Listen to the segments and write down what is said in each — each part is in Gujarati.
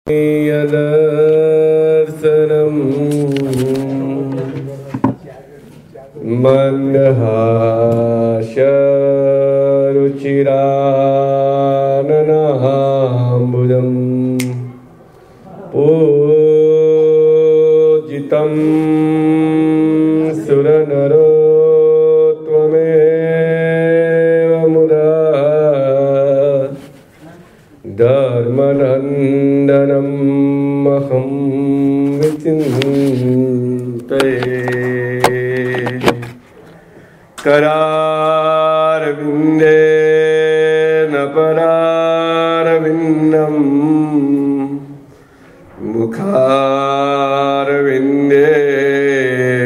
यदर्शनम् मन्दहासरुचिराननाम्बुजम् पूजितं सुरनरोत्तमेव मुदा धर्मनन्दनम् अहं विचिन्तये करारविन्देन परारविन्दम् मुखारविन्दे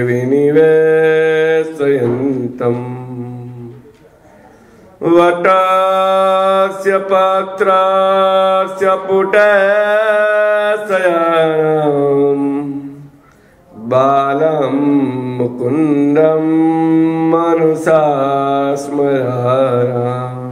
विनिवेशयन्तम् वटस्य पात्रस्य पुटशयानम् बालं मुकुन्दं मनसा स्मरामि।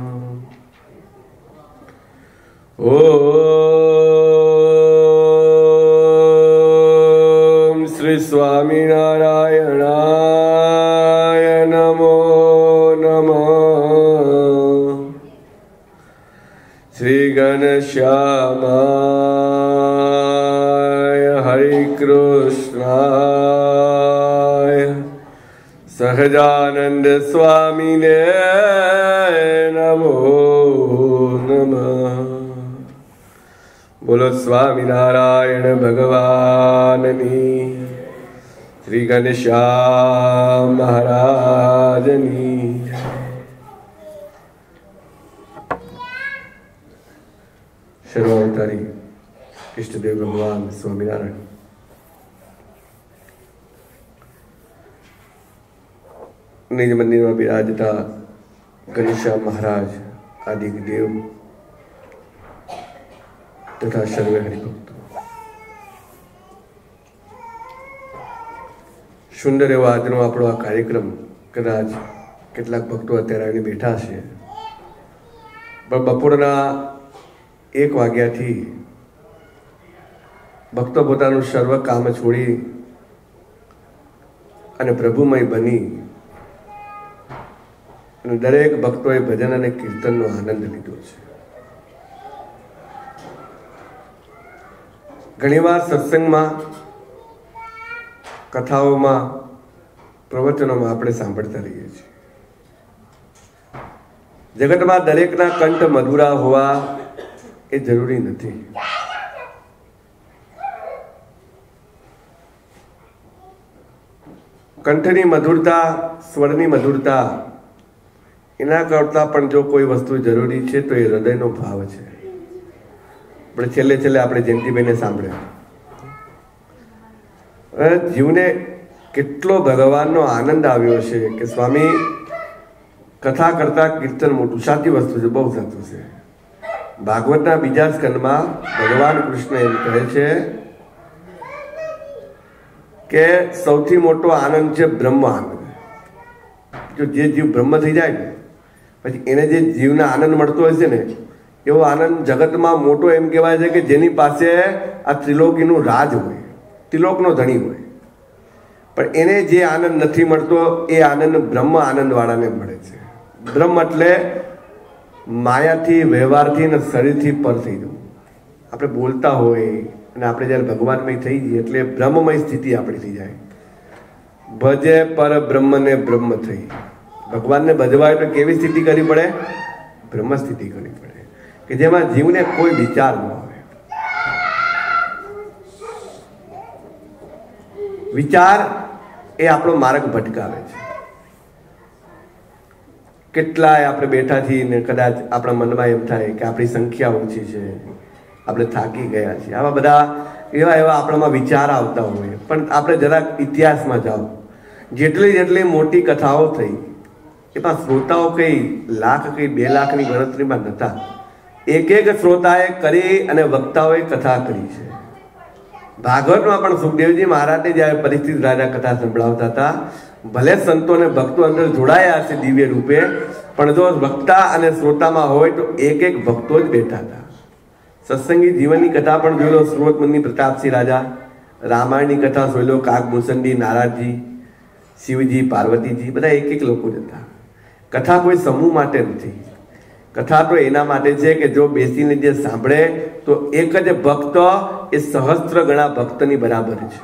ॐ श्री स्वामिनारायणाय नमो नमः। श्री घनश्यामाय हरे कृष्णाय सहजानंद स्वामिने नमो नमः। बोलो स्वामिनारायण भगवाननी, श्री घनश्याम महाराजनी। सर्वावतारी इष्टदेव भगवान स्वामिनारायण निज मंदिर में विराजता घनश्याम महाराज आदि देव तथा सर्वे हरिभक्तो सुंदर एवो आजनो आपणो आ कार्यक्रम कदाच કેટલાક ભક્તો અત્યારે આવીને બેઠા છે, પણ બપોરના 1 વાગ્યાથી ભક્તો પોતાનું સર્વ કામ છોડી અને પ્રભુમય બની અને દરેક ભક્તોએ ભજન અને કીર્તનનો આનંદ લીધો છે। ઘણીવાર સત્સંગમાં, કથાઓમાં, પ્રવચનોમાં આપણે સાંભળતા રહીએ છીએ, જગતમાં દરેકના કંઠ મધુરા હોવા એ જરૂરી નથી। કંઠની મધુરતા, સ્વરની મધુરતા એના કરતા પણ જો કોઈ વસ્તુ જરૂરી છે તો એ હૃદયનો ભાવ છે। આપણે છેલ્લે આપણે જયંતિભાઈને સાંભળ્યા, જીવને કેટલો ભગવાનનો આનંદ આવ્યો છે કે સ્વામી કથા કરતા કીર્તન મોટું, સાચી વસ્તુ છે, બહુ સાચું છે। ભાગવતના બીજા સ્કંદમાં ભગવાન કૃષ્ણ એમ કહે છે કે સૌથી મોટો આનંદ છે બ્રહ્મ આનંદ। જો જે જીવ બ્રહ્મ થઈ જાય ને પછી એને જે જીવને આનંદ મળતો હોય છે ને એવો આનંદ જગતમાં મોટો એમ કહેવાય છે કે જેની પાસે આ ત્રિલોકીનું રાજ હોય, ત્રિલોકનો ધણી હોય, પણ એને જે આનંદ નથી મળતો એ આનંદ બ્રહ્મ આનંદ વાળાને મળે છે। બ્રહ્મ એટલે માયાથી, વ્યવહારથી અને શરીરથી પર થઈ જવું। આપણે બોલતા હોય અને આપણે જ્યારે ભગવાનમય થઈ જઈએ એટલે બ્રહ્મમય સ્થિતિ આપણી થઈ જાય। ભજે પર બ્રહ્મને બ્રહ્મ થઈ, ભગવાનને ભજવાય તો કેવી સ્થિતિ કરવી પડે? બ્રહ્મ સ્થિતિ કરવી પડે કે જેમાં જીવને કોઈ વિચાર ન હોય। વિચાર એ આપણો માર્ગ ભટકાવે છે। કેટલાય આપણે બેઠા છીએ ને કદાચ આપણા મનમાં એમ થાય કે આપણી સંખ્યા ઓછી છે, આપણે થાકી ગયા છીએ, આવા બધા એવા આપણામાં વિચાર આવતા હોય। પણ આપણે જરાક ઇતિહાસમાં જાઓ, જેટલી મોટી કથાઓ થઈ એમાં શ્રોતાઓ કઈ લાખ, કઈ 2 લાખની ગણતરીમાં નહોતા। એક શ્રોતાએ કરી અને વક્તાઓએ કથા કરી છે। ભાગવતમાં પણ સુખદેવજી મહારાજને જ્યારે પરિસ્થિતિ રાજા કથા સંભળાવતા હતા, ભલે સંતો અને ભક્તો અંદર જોડાયા હશે દિવ્ય રૂપે, પણ જો વક્તા અને શ્રોતામાં હોય તો એક ભક્તો જ બેઠા હતા। સત્સંગી જીવનની કથા પણ જોઈ લો. સુરતમુનિ પ્રતાપસિંહ રાજા, રામાયણની કથા જોઈ લો. કાગભૂષણજી, નારાયણજી, શિવજી, પાર્વતીજી, બધા એક એક લોકો જ હતા. કથા કોઈ સમૂહ માટે નથી. કથા તો એના માટે છે કે જો બેસીને જે સાંભળે તો એક જ ભક્ત એ સહસ્ત્ર ગણા ભક્તની બરાબર છે.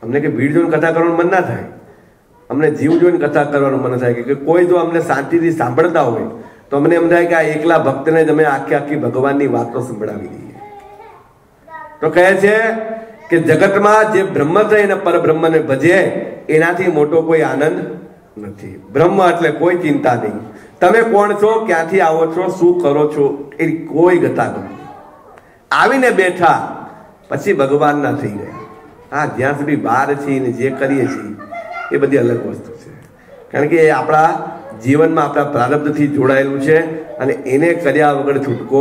અમને કે ભીડ જોઈને કથા કરવાનું મન ના થાય, અમને જીવ જોઈને કથા કરવાનું મન થાય કે કોઈ જો અમને શાંતિથી સાંભળતા હોય તો અમને એમ થાય કે આ એકલા ભક્તને જ અમે આખી આખી ભગવાનની વાતો સંભળાવી દઈએ. તો કહે છે કે જગતમાં જે બ્રહ્મ છે એને પરબ્રહ્મને ભજે એનાથી મોટો કોઈ આનંદ નથી. બ્રહ્મ એટલે કોઈ ચિંતા નહીં. તમે કોણ છો, ક્યાંથી આવો છો, શું કરો છો, એ કોઈ ગતાગમ નહીં. આવીને બેઠા પછી ભગવાનના થઈ ગયા. હા, જ્યાં સુધી બહાર છીએ ને જે કરીએ છીએ એ બધી અલગ વસ્તુ છે. કારણ કે એ આપણા જીવનમાં આપણા પ્રારબ્ધથી જોડાયેલું છે અને એને કર્યા વગર છૂટકો.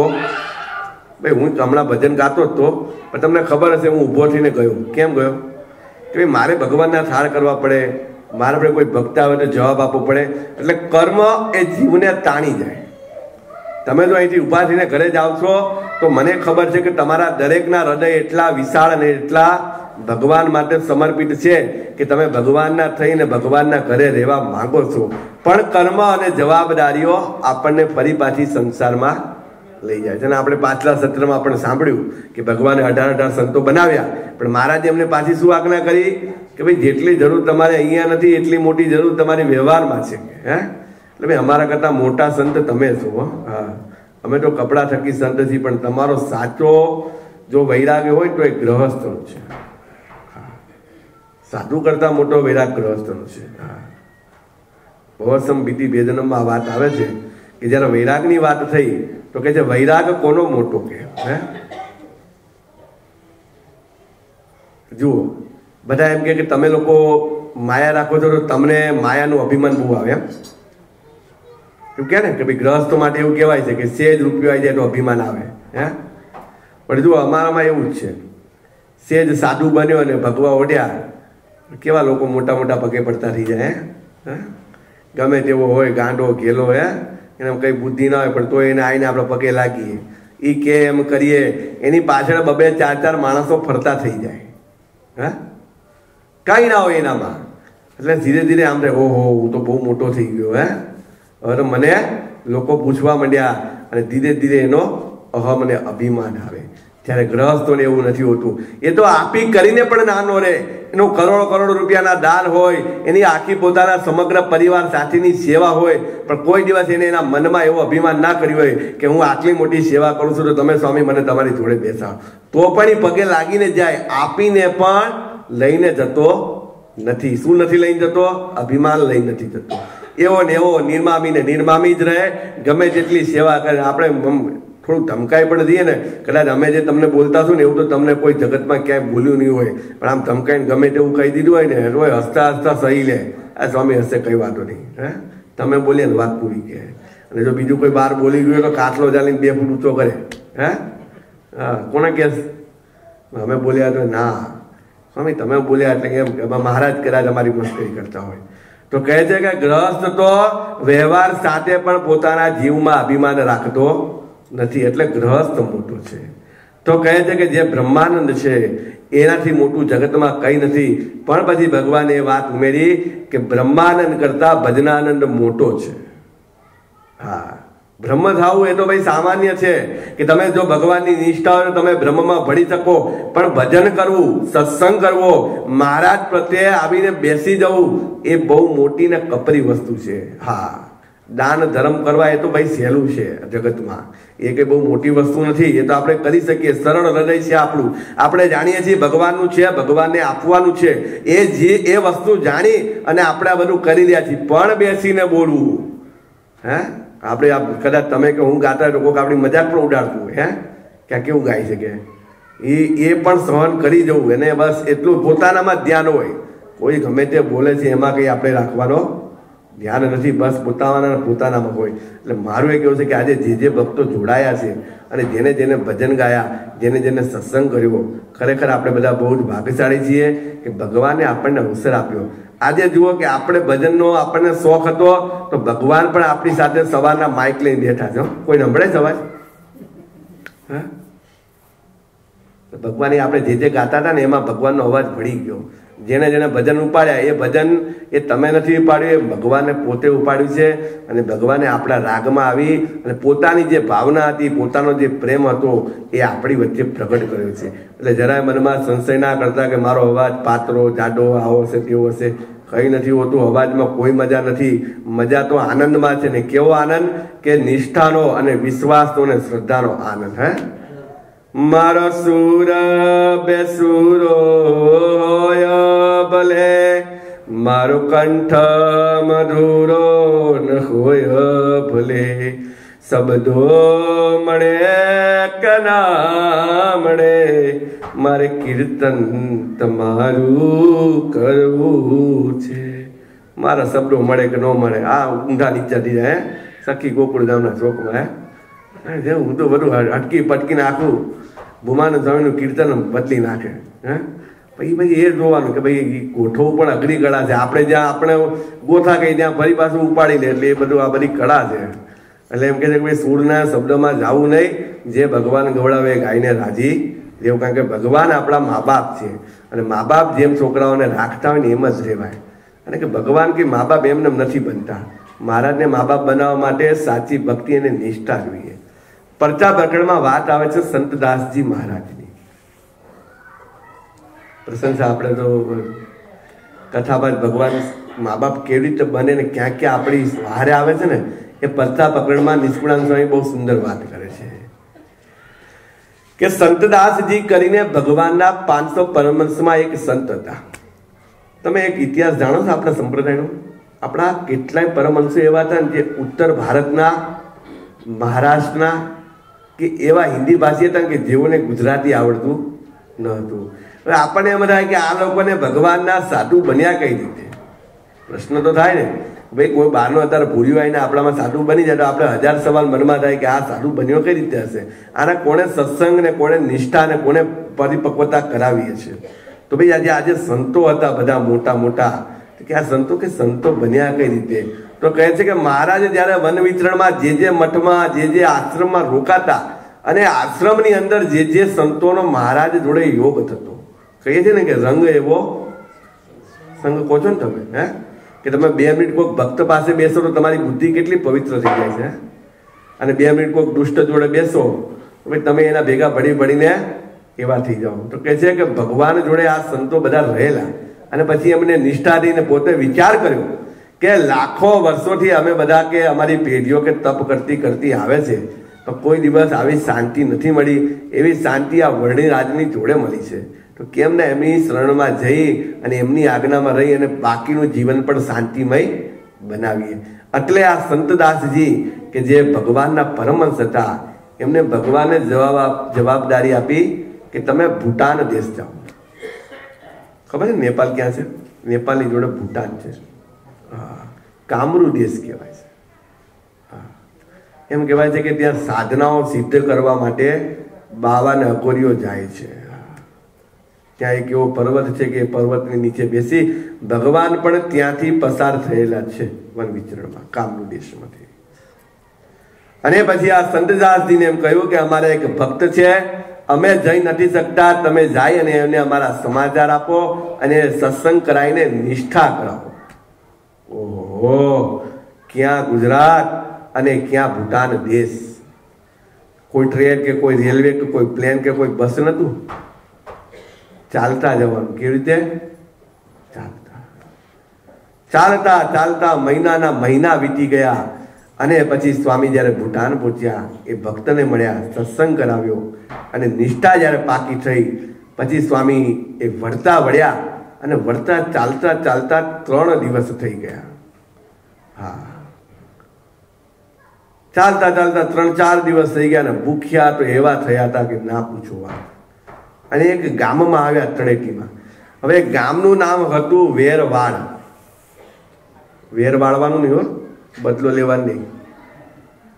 ભાઈ હું હમણાં ભજન ગાતો જ તો, પણ તમને ખબર હશે હું ઊભો થઈને ગયો. કેમ ગયો? કે ભાઈ મારે ભગવાનના થાળ કરવા પડે, મારે આપણે કોઈ ભક્ત આવે તો જવાબ આપવો પડે. એટલે કર્મ એ જીવને તાણી જાય. તમે જો અહીંથી ઊભા થઈને ઘરે જાઓ છો તો મને ખબર છે કે તમારા દરેકના હૃદય એટલા વિશાળ અને એટલા ભગવાન માટે સમર્પિત છે કે તમે ભગવાનના થઈને ભગવાનના ઘરે રહેવા માંગો છો. પણ કર્મ અને જવાબદારીઓ આપણને ફરી પાછી સંસારમાં લઈ જાય છે. અને આપણે પાછલા સત્રમાં આપણે સાંભળ્યું કે ભગવાને 18 સંતો બનાવ્યા, પણ મહારાજે એમને પાછી શું આજ્ઞા કરી કે ભાઈ જેટલી જરૂર તમારે અહીંયા નથી એટલી મોટી જરૂર તમારી વ્યવહારમાં છે. હે એટલે ભાઈ અમારા કરતાં મોટા સંત તમે છો. હા, અમે તો કપડા થકી સંત છીએ, પણ તમારો સાચો જો વૈરાગ્ય હોય તો એ ગ્રહસ્થનો છે. સાધુ કરતા મોટો વૈરાગ ગ્રહસ્થનો છે. ભવસમ બીતી બે જન્મમાં વાત આવે છે કે જયારે વૈરાગની વાત થઈ તો કે છે વૈરાગ કોનો મોટો કે. હે જુઓ, બધા એમ કે તમે લોકો માયા રાખો છો તો તમને માયાનું અભિમાન બહુ આવે. એમ કે ને કે ભાઈ ગ્રહસ્થો માટે એવું કહેવાય છે કે સેજ રૂપિયો આવી જાય તો અભિમાન આવે. હે પણ જુઓ, અમારામાં એવું જ છે. સેજ સાધુ બન્યો અને ભગવા ઓઢ્યા, કેવા લોકો મોટા મોટા પગે પડતા થઈ જાય. હે ગમે તેવો હોય, ગાંડો ઘેલો, હે એને કઈ બુદ્ધિ ના હોય પણ તો એને આવીને આપણે પગે લાગીએ. એ કે એમ કરીએ, એની પાછળ 2-4 માણસો ફરતા થઈ જાય. હા, કઈ ના હોય એનામાં. એટલે ધીરે ધીરે આમ રે, ઓહો હું તો બહુ મોટો થઈ ગયો. હે હવે મને લોકો પૂછવા માંડ્યા અને ધીરે ધીરે એનો અહમ અને અભિમાન આવે. ત્યારે ગ્રહસ્થોને એવું નથી હોતું. એ તો આપી કરીને પણ નાનો રહે. એનું કરોડો રૂપિયાના દાન હોય, એની આખી પોતાના સમગ્ર પરિવાર સાથેની સેવા હોય, પણ કોઈ દિવસ એને એના મનમાં એવો અભિમાન ના કર્યું હોય કે હું આટલી મોટી સેવા કરું છું તો તમે સ્વામી મને તમારી જોડે બેસાડો. તો પણ એ પગે લાગીને જાય, આપીને પણ લઈને જતો નથી. શું નથી લઈને જતો? અભિમાન લઈ નથી જતો. એવો ને એવો નિર્મામી ને નિર્મામી જ રહે. ગમે તેટલી સેવા કરે. આપણે થોડું ધમકાઈ પણ દઈએ ને, કદાચ અમે જે તમને બોલતા છું ને એવું તો તમને કોઈ જગતમાં ક્યાંય બોલ્યું નહીં હોય, પણ આમ ધમકાઈને ગમે તેવું કહી દીધું હોય ને તો હસતા હસતા સહી લે. આ સ્વામી હશે, કઈ વાતો નહીં. હે તમે બોલીએ ને વાત પૂરી કહે. અને જો બીજું કોઈ બહાર બોલી ગયું તો કાટલો ચાલીને 2 ફૂટ ઊંચો કરે. હે હા, કોને કે અમે બોલ્યા તો ના સ્વામી તમે બોલ્યા એટલે કેમ કે મહારાજ કદાચ અમારી મસ્કરી કરતા હોય. તો કહે છે કે ગ્રહસ્થ તો વ્યવહાર સાથે પણ પોતાના જીવમાં અભિમાન રાખતો નથી, એટલે ગ્રહસ્થ મોટો છે. તો કહે છે કે જે બ્રહ્માનંદ છે એનાથી મોટું જગતમાં કંઈ નથી. પણ પછી ભગવાને એ વાત ઉમેરી કે બ્રહ્માનંદ કરતા ભજનાનંદ મોટો છે. હા, બ્રહ્મ થવું એ તો ભાઈ સામાન્ય છે કે તમે જો ભગવાનની નિષ્ઠા હોય તો તમે બ્રહ્મમાં ભળી શકો, પણ ભજન કરવું, સત્સંગ કરવો, મહારાજ પ્રત્યે આવીને બેસી જવું એ બહુ મોટી ને કપરી વસ્તુ છે. હા, દાન ધર્મ કરવા એ તો ભાઈ સહેલું છે જગતમાં, એ કઈ બહુ મોટી વસ્તુ નથી. એ તો આપણે કરી શકીએ. સરળ હૃદય છે આપણું. આપણે જાણીએ છીએ ભગવાનનું છે, ભગવાનને આપવાનું છે. એ વસ્તુ જાણી અને આપણે આ બધું કરી રહ્યા છીએ. પણ બેસીને બોલવું, હે આપણે કદાચ તમે કે હું ગાતા હોય તો કોઈક આપણી મજાક પણ ઉડાડતું હોય. હે ક્યાં કેવું ગાઈ શકે એ પણ સહન કરી જવું. એને બસ એટલું પોતાનામાં જ ધ્યાન હોય. કોઈ ગમે તે બોલે છે એમાં કંઈ આપણે રાખવાનો ધ્યાન નથી. બસ પોતાનામાં હોય. એટલે મારું એ કહેવું છે કે આજે જે ભક્તો જોડાયા છે અને જેને ભજન ગાયા, જેને સત્સંગ કર્યો, ખરેખર આપણે બધા બહુ જ ભાગ્યશાળી છીએ કે ભગવાને આપણને અવસર આપ્યો. આજે જુઓ કે આપણે ભજનનો આપણને શોખ હતો તો ભગવાન પણ આપણી સાથે સવારના માઇક લઈને બેઠા છે. કોઈ સંભળાય સવાજ? હા, ભગવાન આપણે જે ગાતા હતા ને એમાં ભગવાનનો અવાજ ભળી ગયો. જેને જેને ભજન ઉપાડ્યા એ ભજન એ તમે નથી ઉપાડ્યું, એ ભગવાને પોતે ઉપાડ્યું છે. અને ભગવાને આપણા રાગમાં આવી અને પોતાની જે ભાવના હતી, પોતાનો જે પ્રેમ હતો એ આપણી વચ્ચે પ્રગટ કર્યો છે. એટલે જરાય મનમાં સંશય ના કરતા કે મારો અવાજ પાતળો જાડો આવો હશે તેવો હશે. કંઈ નથી હોતું. અવાજમાં કોઈ મજા નથી. મજા તો આનંદમાં છે. ને કેવો આનંદ કે નિષ્ઠાનો અને વિશ્વાસનો અને શ્રદ્ધાનો આનંદ. હે, મારો સુર બેસુરો હોય ભલે, મારો કંઠ મધુરો ન હોય ભલે, શબ્દો મળે કે ના મળે, મારે કીર્તન તમારું કરવું છે. મારા શબ્દો મળે કે ન મળે, આ ઊંધા નીચાથી જાય. સખી ગોકુળ ગામના ચોકમાં હે, હું તો બધું અટકી પટકીને આખું ભૂમાનંદ સ્વામીનું કીર્તન બદલી નાખે. હે, પછી એ જોવાનું કે ભાઈ ગોઠવવું પણ અઘરી કળા છે. આપણે જ્યાં આપણે ગોથા કહી ત્યાં ફરી પાછું ઉપાડી લે. એટલે એ બધું આ બધી કળા છે. એટલે એમ કે છે કે ભાઈ સૂરના શબ્દમાં જવું નહીં. જે ભગવાન ગવડાવે ગાયને રાજી રહેવું. કારણ કે ભગવાન આપણા મા બાપ છે. અને મા બાપ જેમ છોકરાઓને રાખતા હોય ને એમ જ રહેવાય. અને કે ભગવાન કે મા બાપ એમને નથી બનતા. મહારાજને મા બાપ બનાવવા માટે સાચી ભક્તિ અને નિષ્ઠા જોઈએ. પરચા પ્રકરણમાં વાત આવે છે સંતદાસજી મહારાજની. પ્રશંસા આપણે તો કથામાં ભગવાન મા બાપ કેવી રીતે બને ને ક્યાં ક્યાં આપણી સહારે આવે છે ને એ પરચા પ્રકરણમાં નિષ્કુળાનંદ સ્વામી બહુ સુંદર વાત કરે છે કે સંતદાસજી કરીને ભગવાનના 500 પરમહંસમાં એક સંત હતા. તમે એક ઇતિહાસ જાણો છો આપણા સંપ્રદાયનો? આપણા કેટલાય પરમહંસો એવા હતા જે ઉત્તર ભારતના, મહારાષ્ટ્રના કે એવા હિન્દી ભાષી હતા કે જેઓને ગુજરાતી આવડતું ન હતું. હવે આપણને એમ થાય કે આ લોકોને ભગવાનના સાધુ બન્યા કઈ રીતે? પ્રશ્ન તો થાય ને ભાઈ, કોઈ બહારનો અત્યારે ભૂર્યું આવીને આપણામાં સાધુ બની જાય તો આપણે 1000 સવાલ મનમાં થાય કે આ સાધુ બન્યો કઈ રીતે હશે? આના કોણે સત્સંગ ને કોણે નિષ્ઠા ને કોણે પરિપક્વતા કરાવીએ છે? તો ભાઈ આજે સંતો હતા બધા મોટા મોટા, કે આ સંતો બન્યા કઈ રીતે? તો કહે છે કે મહારાજે જ્યારે વન વિચરણમાં જે મઠમાં જે આશ્રમમાં રોકાતા અને આશ્રમની અંદર જે સંતોનો મહારાજ જોડે યોગ થતો, કહીએ છે ને કે રંગ એવો સંગ કહો છો ને તમે, હે કે તમે 2 મિનિટ કોઈક ભક્ત પાસે બેસો તો તમારી બુદ્ધિ કેટલી પવિત્ર થઈ જાય છે. અને 2 મિનિટ કોઈક દુષ્ટ જોડે બેસો તો ભાઈ તમે એના ભેગા ભળીને એવા થઈ જાઓ. તો કહે છે કે ભગવાન જોડે આ સંતો બધા રહેલા અને પછી એમને નિષ્ઠા દઈને પોતે વિચાર કર્યો કે લાખો વર્ષોથી અમે બધા કે અમારી પેઢીઓ કે તપ કરતી આવે છે તો કોઈ દિવસ આવી શાંતિ નથી મળી. એવી શાંતિ આ વર્ણિ રાજની જોડે મળી છે. તો કેમ ને એમની શરણમાં જઈ અને એમની આજ્ઞામાં રહી અને બાકીનું જીવન પણ શાંતિમય બનાવીએ. એટલે આ સંતદાસજી કે જે ભગવાનના પરમહંસ હતા એમને ભગવાને જવાબદારી આપી કે તમે ભૂટાન દેશ જાઓ. ખબર છે નેપાલ ક્યાં છે? નેપાળની જોડે ભૂટાન છે. હા, કામરૂ દેશ કહેવાય છે. હા, એમ કહેવાય છે કે ત્યાં સાધનાઓ સિદ્ધ કરવા માટે બાવા ને અકોરીઓ જાય છે. ત્યાં એક એવો પર્વત છે કે પર્વતની નીચે બેસી ભગવાન પણ ત્યાંથી પસાર થયેલા છે વન વિચરણમાં, કામરૂ દેશમાંથી. અને પછી આ સંતદાસજીને એમ કહ્યું કે અમારા એક ભક્ત છે, અમે જઈ નથી શકતા, તમે જાય અને એમને અમારા સમાચાર આપો અને સત્સંગ કરાવીને નિષ્ઠા કરાવો. ઓહો, ક્યાં ગુજરાત અને ક્યાં ભૂટાન દેશ! કોઈ ટ્રેન કે કોઈ રેલવે કે કોઈ પ્લેન કે કોઈ બસ નતું, ચાલતા જવાનું. કેવી રીતે? ચાલતા મહિનાના મહિના વીતી ગયા. અને પછી સ્વામી જ્યારે ભૂટાન પહોંચ્યા, એ ભક્તને મળ્યા, સત્સંગ કરાવ્યો અને નિષ્ઠા જ્યારે પાકી થઈ પછી સ્વામી એ વળ્યા અને ચાલતા 3 દિવસ થઈ ગયા. હા, ચાલતા 3-4 દિવસ થઈ ગયા અને ભૂખ્યા તો એવા થયા હતા કે ના પૂછો વાત. અને એક ગામમાં આવ્યા, તળેટીમાં. હવે ગામનું નામ હતું વેરવાડ. વેર વાળવાનું નહીં હો, બદલો લેવાનું નહીં.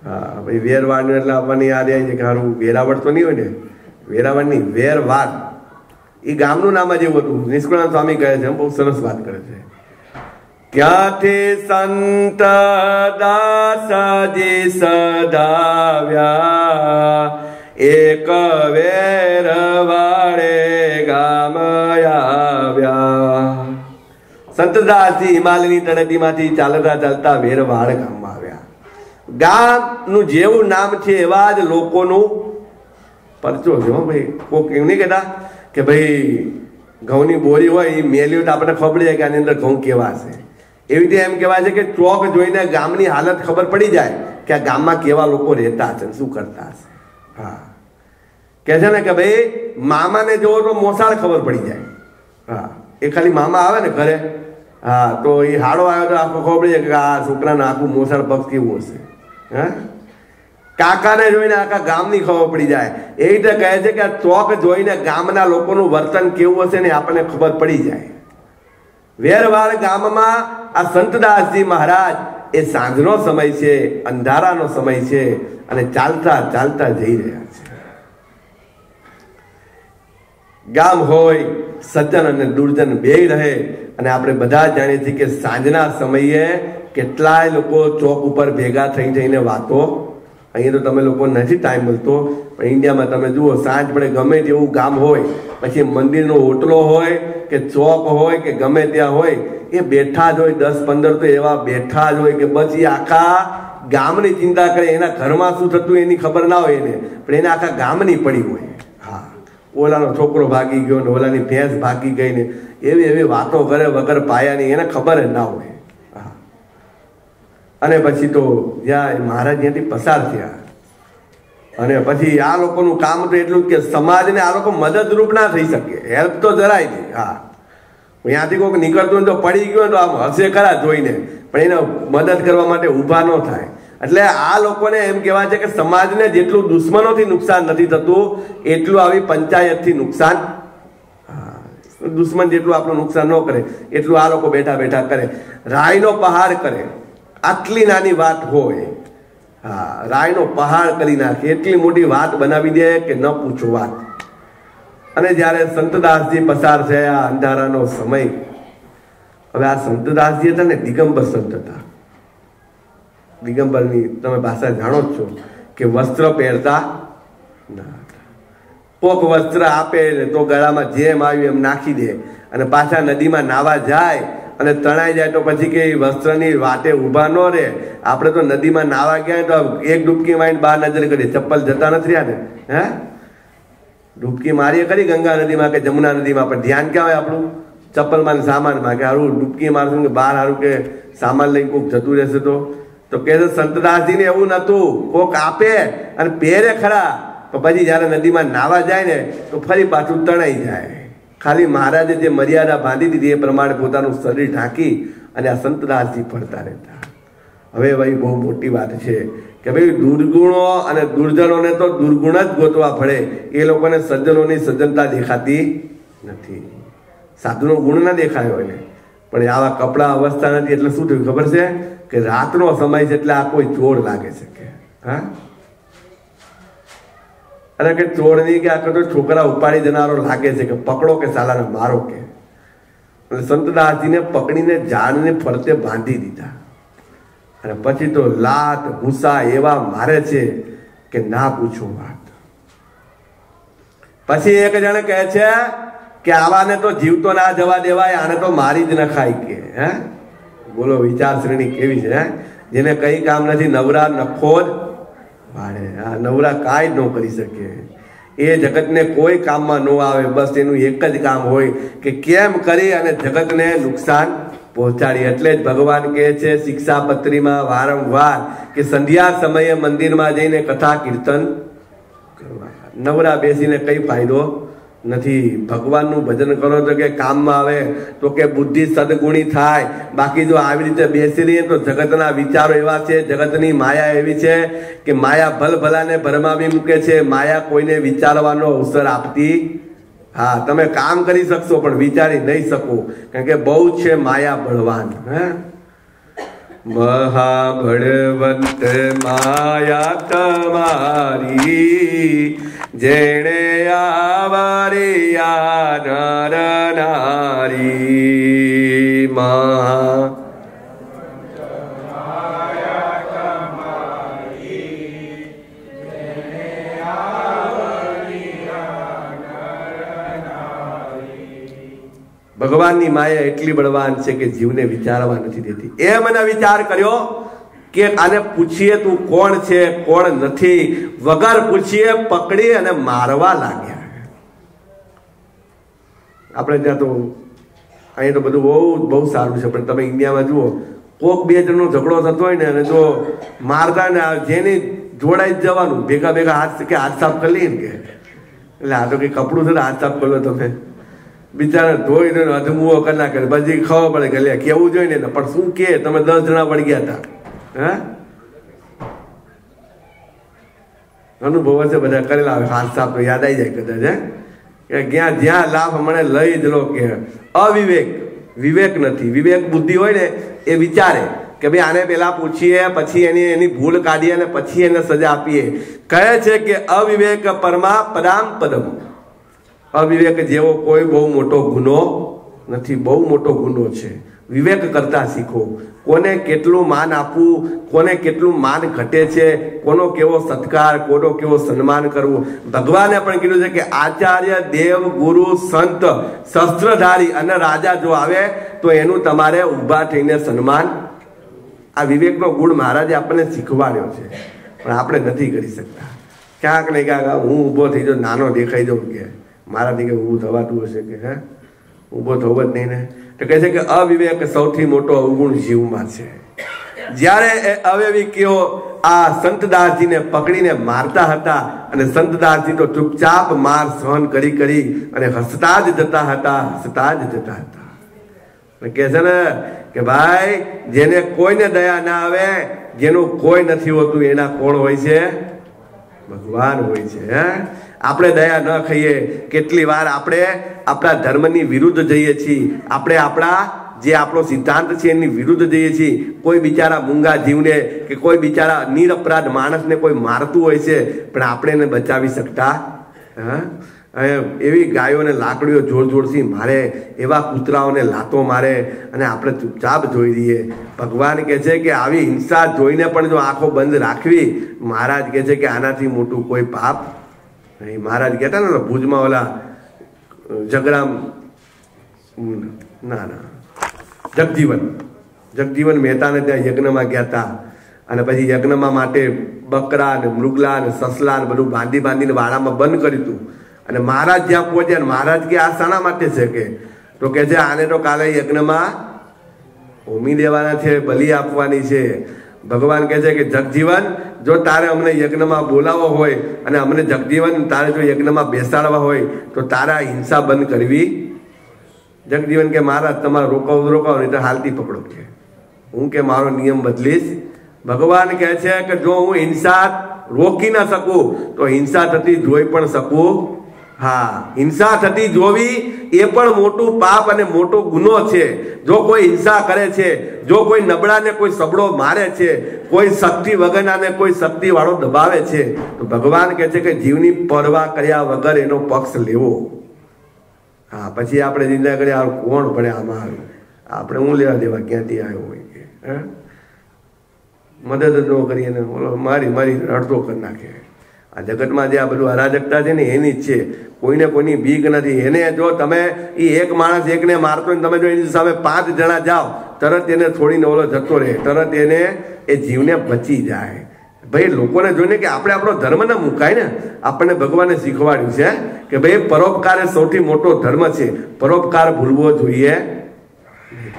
હા ભાઈ, વેરવાડ એટલે આપણને યાદ આવી છે કે હારું વેરાવળ તો નહીં હોય ને, વેરાવળ નહીં, વેરવાડ એ ગામનું નામ જ એવું હતું. નિષ્કુળાનંદ સ્વામી કહે છે, બહુ સરસ વાત કરે છે. ત્યાંથી સંત દાસજી સદાવ્યા, એક વેર વાળે ગામ આવ્યા. સંતદાસજી હિમાલયની તળેટીમાંથી ચાલતા ચાલતા વેરવાડ ગામમાં આવ્યા. ગામનું જેવું નામ છે એવા જ લોકોનું પરચો છે. ભાઈ કોક એવું નહીં કહેતા કે ભાઈ ઘઉંની બોરી હોય એ મેલ્યું તો આપણને ખબર પડી જાય કે આની અંદર ઘઉં કેવા છે. એવી રીતે એમ કહેવાય છે કે ચોક જોઈને ગામની હાલત ખબર પડી જાય કે આ ગામમાં કેવા લોકો રહેતા છે, શું કરતા હશે. હા, કે છે ને કે ભાઈ મામાને જોવો તો મોસાળ ખબર પડી જાય. હા, એ ખાલી મામા આવે ને ઘરે, હા, તો એ હાડો આવ્યો તો આખો ખબર પડી જાય કે આ છોકરાને આખું મોસાળ પગ કેવું હશે. હા, કાકાને જોઈને આખા ગામની ખબર પડી જાય. એ રીતે કહે છે કે આ ચોક જોઈને ગામના લોકોનું વર્તન કેવું હશે ને આપણને ખબર પડી જાય. વેરવાડ ગામમાં આ સંતદાસજી મહારાજ એ સાંજનો સમય છે, અંધારાનો સમય છે અને ચાલતા ચાલતા જઈ રહ્યા છે. ગામ હોય સજ્જન અને દુર્જન બેય રહે અને આપણે બધા જાણીએ છીએ કે સાંજના સમયે કેટલાય લોકો ચોક ઉપર ભેગા થઈ જઈને વાતો. અહીંયા તો તમે લોકો નથી ટાઈમ મળતો, પણ ઇન્ડિયામાં તમે જુઓ સાંજ પડે ગમે તેવું ગામ હોય, પછી મંદિરનો ઓટલો હોય કે ચોક હોય કે ગમે ત્યાં હોય, એ બેઠા જ હોય. 10-15 તો એવા બેઠા જ હોય કે બસ એ આખા ગામની ચિંતા કરે. એના ઘરમાં શું થતું એની ખબર ના હોય એને, પણ એને આખા ગામની પડી હોય. હા, ઓલાનો છોકરો ભાગી ગયો ને ઓલાની ભેંસ ભાગી ગઈ ને એવી એવી વાતો કરે વગર પાયાની, એને ખબર જ ના હોય. અને પછી તો જ્યાં મહારાજ ત્યાંથી પસાર થયા અને પછી આ લોકોનું કામ તો એટલું કે સમાજને આ લોકો મદદરૂપ ના થઈ શકે, હેલ્પ તો જરાય નહીં. હા, ત્યાંથી કોઈક નીકળતું હોય તો પડી ગયો તો આમ હસે ખરા જોઈને, પણ એને મદદ કરવા માટે ઊભા ન થાય. એટલે આ લોકોને એમ કહેવાય છે કે સમાજને જેટલું દુશ્મનોથી નુકસાન નથી થતું એટલું આવી પંચાયતથી નુકસાન. દુશ્મન જેટલું આપણું નુકસાન ન કરે એટલું આ લોકો બેઠા બેઠા કરે. રાયનો પહાડ કરે, આટલી નાની વાત હોય, હા, રાયનો પહાડ કરી નાખે, એટલી મોટી વાત બનાવી દે કે ન પૂછો વાત. અને જ્યારે સંતદાસજી પસાર થયા અંધારાનો સમય, હવે આ સંતદાસજી હતા ને દિગંબર સંત હતા. દિગંબરની તમે ભાષા જાણો જ છો કે વસ્ત્ર પહેરતા ના, પોક વસ્ત્ર આપે તો ગળામાં જેમ આવ્યું એમ નાખી દે અને પાછા નદીમાં નાવા જાય અને તણાઈ જાય તો પછી કે વસ્ત્રની વાટે ઊભા ન રહે. આપણે તો નદીમાં નાવા ગયા તો એક ડૂબકી મારીને બહાર નજર કરીએ, ચપ્પલ જતા નથી રહ્યા ને. હે, ડૂબકી મારીએ ખરી ગંગા નદીમાં કે જમુના નદીમાં, પણ ધ્યાન ક્યાં હોય આપણું ચપ્પલમાં ને સામાનમાં કે હારું ડૂબકી મારશું કે બહાર હારું કે સામાન લઈને કોઈક જતું રહેશે. તો કે સંતદાસજીને એવું નતું, કોક આપે અને પહેરે ખરા, પણ પછી જયારે નદીમાં નાવા જાય ને તો ફરી પાછું તણાઈ જાય. ખાલી મહારાજે જે મર્યાદા બાંધી દીધી એ પ્રમાણે પોતાનું શરીર ઢાંકી અને આ સંતદાસજી ફરતા રહેતા. હવે ભાઈ બહુ મોટી વાત છે કે ભાઈ દુર્ગુણો અને દુર્જનોને તો દુર્ગુણ જ ગોતવા પડે, એ લોકોને સજ્જનોની સજ્જનતા દેખાતી નથી. સાધુનો ગુણ ના દેખાયો એને, પણ આવા કપડા અવસ્થા નથી. એટલે શું થયું ખબર છે કે રાતનો સમય છે એટલે આ કોઈ ચોર લાગે છે કે હા, અને કે ચોર નહીં કે આ તો છોકરા ઉપાડી જનારો લાગે છે કે પકડો કે સાલાને મારો કે. સંતદાસજીને પકડીને ઝાડને ફરતે બાંધી દીધા અને પછી તો લાત ભૂસા એવા મારે છે કે ના પૂછો વાત. પછી એક જણ કહે છે કે આવાને તો જીવતો ના જવા દેવાય, આને તો મારી જ નખાય કે. હે, બોલો વિચાર શ્રેણી કેવી છે. જેને કઈ કામ નથી, નવરા નખો જ વાળે. આ નવરા કાંઈ જ ન કરી શકે, એ જગતને કોઈ કામમાં ન આવે. બસ એનું એક જ કામ હોય કે કેમ કરી અને જગતને નુકસાન પહોંચાડી. એટલે જ ભગવાન કહે છે શિક્ષાપત્રીમાં વારંવાર કે સંધ્યા સમયે મંદિરમાં જઈને કથા કીર્તન કરવા. નવરા બેસીને કઈ ફાયદો નથી. ભગવાનનું ભજન કરો તો કે કામમાં આવે, તો કે બુદ્ધિ સદગુણી થાય. બાકી જો આવી રીતે બેસી રહીએ તો જગતના વિચારો એવા છે, જગતની માયા એવી છે કે માયા ભલભલાને ભરમાવી મૂકે છે. માયા કોઈને વિચારવાનો અવસર આપતી. હા, તમે કામ કરી શકશો પણ વિચારી નહીં શકો, કારણ કે બહુ છે માયા બળવાન. હે, મહાબળવંત માયા તમારી, જેણે આવરિયા નર નારી. ભગવાનની માયા એટલી બળવાન છે કે જીવને વિચારવા નથી દેતી. એ મને વિચાર કર્યો કે આને પૂછીએ તું કોણ છે કોણ નથી, વગર પૂછીએ પકડી અને મારવા લાગ્યા. આપણે ત્યાં તો અહીંયા તો બધું બહુ બહુ સારું છે, પણ તમે ઇન્ડિયામાં જુઓ કોક બે જણનો ઝઘડો થતો હોય ને અને જો મારતા ને જેની જોડાઈ જ જવાનું, ભેગા ભેગા હાથ સાફ કરી લઈએ ને કે એટલે આ તો કઈ કપડું છે ને હાથ સાફ કરો તમે, બિચારા ધોઈ ને અધમુઓ કરી નાખે, પછી ખબર પડે કે લે કેવું જોઈએ ને, પણ શું કે તમે 10 જણા વળી ગયા હતા. હા, અનુભવ હશે બધા કરેલા, હાથ સાફ તો યાદ આવી જાય કદાચ. હે કે જ્યાં લાભ મને લઈ જ લો કે અવિવેક, વિવેક નથી. વિવેક બુદ્ધિ હોય ને એ વિચારે કે ભાઈ આને પેલા પૂછીએ, પછી એની ભૂલ કાઢીએ અને પછી એને સજા આપીએ. કહે છે કે અવિવેક પરમા પદામ પદમ. અવિવેક જેવો કોઈ બહુ મોટો ગુનો નથી, બહુ મોટો ગુનો છે. વિવેક કરતા શીખો. કોને કેટલું માન આપવું, કોને કેટલું માન ઘટે છે, કોનો કેવો સત્કાર, કોનો કેવો સન્માન કરવું. ભગવાને પણ કીધું છે કે આચાર્ય, દેવ, ગુરુ, સંત, શસ્ત્રધારી અને રાજા જો આવે તો એનું તમારે ઊભા થઈને સન્માન. આ વિવેકનો ગુણ મહારાજે આપણને શીખવાડ્યો છે, પણ આપણે નથી કરી શકતા. ક્યાંક ને ક્યાંક હું ઊભો થઈ જાઉં, નાનો દેખાઈ જાઉં કે મારાથી કે ઊભું થવાતું હશે કે હે ઊભો થવો જ નહીં ને. તો કહે છે કે અવિવેક સૌથી મોટો અવગુણ જીવમાં છે. જ્યારે એ અવિવેકીઓ આ સંતદાસજીને પકડીને મારતા હતા અને સંતદાસજી તો ચૂપચાપ માર સહન કરી અને હસતા જ જતા હતા. કે છે ને કે ભાઈ જેને કોઈને દયા ના આવે, જેનું કોઈ નથી હોતું, એના કોણ હોય છે? ભગવાન હોય છે. હે આપણે દયા ન ખાઈએ, કેટલી વાર આપણે આપણા ધર્મની વિરુદ્ધ જઈએ છીએ, આપણે આપણા જે આપણો સિદ્ધાંત છે એની વિરુદ્ધ જઈએ છીએ. કોઈ બિચારા મૂંગા જીવને કે કોઈ બિચારા નિરપરાધ માણસને કોઈ મારતું હોય છે, પણ આપણે એને બચાવી શકતા. એવી ગાયોને લાકડીઓ જોરથી મારે, એવા કૂતરાઓને લાતો મારે અને આપણે ચૂપચાપ જોઈ દઈએ. ભગવાન કહે છે કે આવી હિંસા જોઈને પણ જો આંખો બંધ રાખવી, મહારાજ કહે છે કે આનાથી મોટું કોઈ પાપ નહીં. મહારાજ કહેતા ને ભુજમાં ઓલા જગરામ જગજીવન મહેતાને ત્યાં યજ્ઞમાં ગયા હતા અને પછી યજ્ઞમાં માટે બકરા ને મૃગલા ને સસલા ને બધું બાંધીને વાડામાં બંધ કર્યું હતું. અને મહારાજ જ્યાં પહોંચ્યા, મહારાજ કે આ શાના માટે છે? કે તો કે છે આને તો કાલે યજ્ઞમાં હોમી દેવાના છે, બલિ આપવાની છે. ભગવાન કહે છે કે જગજીવન, જો તારે અમને યજ્ઞમાં બોલાવો હોય અને અમને જગજીવન તારે જો યજ્ઞમાં બેસાડવા હોય તો તારા હિંસા બંધ કરવી. જગજીવન કે મહારાજ તમારે રોકાવો નહીં તો હાલતી પકડો કે હું કે મારો નિયમ બદલીશ. ભગવાન કહે છે કે જો હું હિંસા રોકી ના શકું તો હિંસા થતી જોઈ પણ શકું. હા, હિંસા થતી જોવી એ પણ મોટું પાપ અને મોટો ગુનો છે. જો કોઈ હિંસા કરે છે, જો કોઈ નબળાને કોઈ સબળો મારે છે, કોઈ શક્તિ વગરનાને કોઈ શક્તિ વાળો દબાવે છે, તો ભગવાન કહે છે કે જીવની પરવા કર્યા વગર એનો પક્ષ લેવો. હા, પછી આપણે ચિંતા કરીએ આ કોણ પડે આમાં, આપણે હું લેવા દેવા ક્યાંથી આવ્યો હોય કે મદદ ન કરીએ ને મારી અડધો કરી નાખે. આ જગતમાં જે આ બધું અરાજકતા છે ને એની જ છે, કોઈને કોઈની બીક નથી. એને જો તમે એક માણસ એકને મારતો ને તમે જો એની સામે 5 જણા જાઓ, તરત એને છોડીને ઓલો જતો રહે, તરત એને એ જીવને બચી જાય. ભાઈ લોકોને જોઈને કે આપણે આપણો ધર્મ ના મુકાય ને. આપણને ભગવાને શીખવાડ્યું છે કે ભાઈ પરોપકાર એ સૌથી મોટો ધર્મ છે, પરોપકાર ભૂલવો જોઈએ.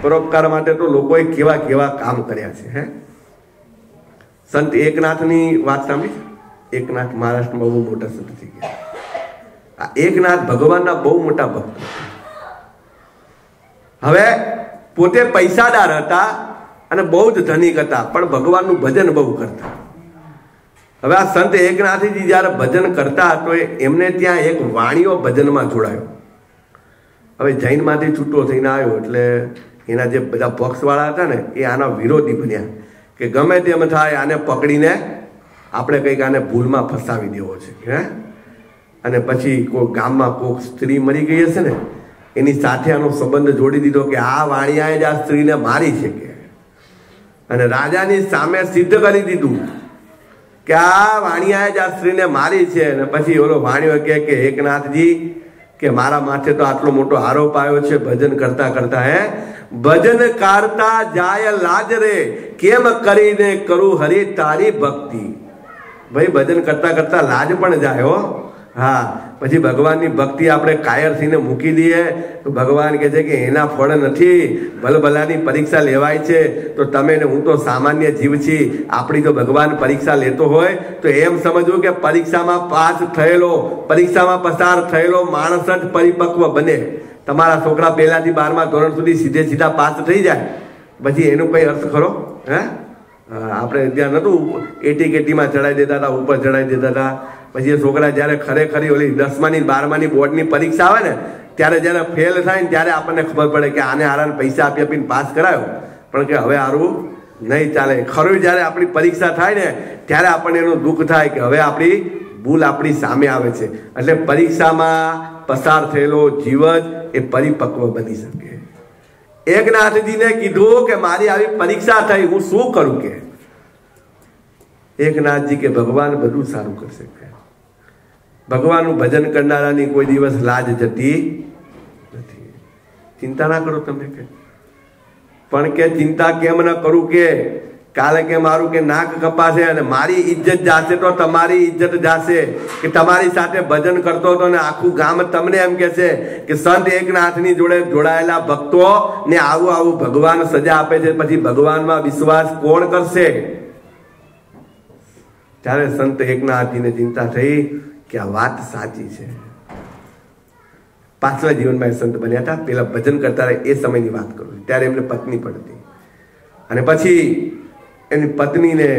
પરોપકાર માટે તો લોકોએ કેવા કામ કર્યા છે. સંત એકનાથની વાત સાંભળી? એકનાથ મહારાષ્ટ્રમાં બહુ મોટા સંત થઈ ગયા. આ એકનાથ ભગવાનના બહુ મોટા ભક્ત. હવે પોતે પૈસાદાર હતા અને બહુ જ ધનિક હતા, પણ ભગવાનનું ભજન બહુ કરતા. હવે આ સંત એકનાથજી જયારે ભજન કરતા તો એમને ત્યાં એક વાણિયો ભજનમાં જોડાયો. હવે જૈનમાંથી છૂટો થઈને આવ્યો એટલે એના જે બધા પક્ષવાળા હતા ને એ આના વિરોધી બન્યા કે ગમે તેમ થાય આને પકડીને આપણે કંઈક આને ભૂલમાં ફસાવી દેવો છે. અને પછી કોઈ ગામમાં કોઈક સ્ત્રી મરી ગઈ હશે ને એની સાથે આનો સંબંધ જોડી દીધો કે આ વાણિયાએ જ આ સ્ત્રીને મારી છે કે, અને રાજાની સામે સિદ્ધ કરી દીધું કે આ વાણિયાએ જ આ સ્ત્રીને મારી છે. અને પછી ઓલો વાણિયો કે એકનાથજી કે મારા માથે તો આટલો મોટો આરોપ આવ્યો છે ભજન કરતા કરતા. ભજન કરતા જાય લાજ રે, કેમ કરીને કરું હરી તારી ભક્તિ. ભાઈ ભજન કરતા કરતા લાજ પણ જાય હો. હા, પછી ભગવાનની ભક્તિ આપણે કાયર થઈને મૂકી દઈએ તો ભગવાન કહે છે કે એના ફળ નથી. ભલભલાની પરીક્ષા લેવાય છે તો તમે ને હું તો સામાન્ય જીવ છીએ. આપણી તો ભગવાન પરીક્ષા લેતો હોય તો એમ સમજવું કે પરીક્ષામાં પાસ થયેલો, પરીક્ષામાં પસાર થયેલો માણસ જ પરિપક્વ બને. તમારા છોકરા પહેલાથી 12મા ધોરણ સુધી સીધા પાસ થઈ જાય પછી એનું કઈ અર્થ ખરો? આપણે ત્યાં નતું એટી કેટીમાં ચડાવી દેતા હતા, ઉપર ચડાવી દેતા હતા. પછી એ છોકરા જયારે ખરેખરી ઓલી 10માની 12માની બોર્ડની પરીક્ષા આવે ને ત્યારે જયારે ફેલ થાય ને ત્યારે આપણને ખબર પડે કે આને હારાને પૈસા આપી આપીને પાસ કરાયો, પણ કે હવે હારું નહીં ચાલે. ખરું જયારે આપણી પરીક્ષા થાય ને ત્યારે આપણને એનું દુઃખ થાય કે હવે આપણી ભૂલ આપણી સામે આવે છે. એટલે પરીક્ષામાં પસાર થયેલો જીવ જ એ પરિપક્વ બની શકે. એકનાથજીને કીધું કે મારી આવી પરીક્ષા થઈ, હું શું કરું? કે એકનાથજી કે ભગવાન બધું સારું કરશે. ભગવાનનું ભજન કરનારાની કોઈ દિવસ લાજ જતી નથી. ચિંતા ના કરો તમે. કે પણ કે ચિંતા કેમ ન કરું? કે કાલે કે મારું કે નાક કપાશે અને મારી ઇજ્જત જાશે તો તમારી ઇજ્જત જાશે. કે તમારી સાથે ભજન કરતો હતો ને આખું ગામ તમને એમ કે છે કે સંત એકનાથની જોડે જોડાયેલા ભક્તો ને આવું ભગવાન સજા આપે છે, પછી ભગવાનમાં વિશ્વાસ કોણ કરશે? ત્યારે સંત એકનાથજીને ચિંતા થઈ કે આ વાત સાચી છે. પાછલા જીવનમાં એ સંત બન્યા હતા. પેલા ભજન કરતા એ સમયની વાત કરું. ત્યારે એમને પત્ની પણ હતી અને પછી એની પત્નીને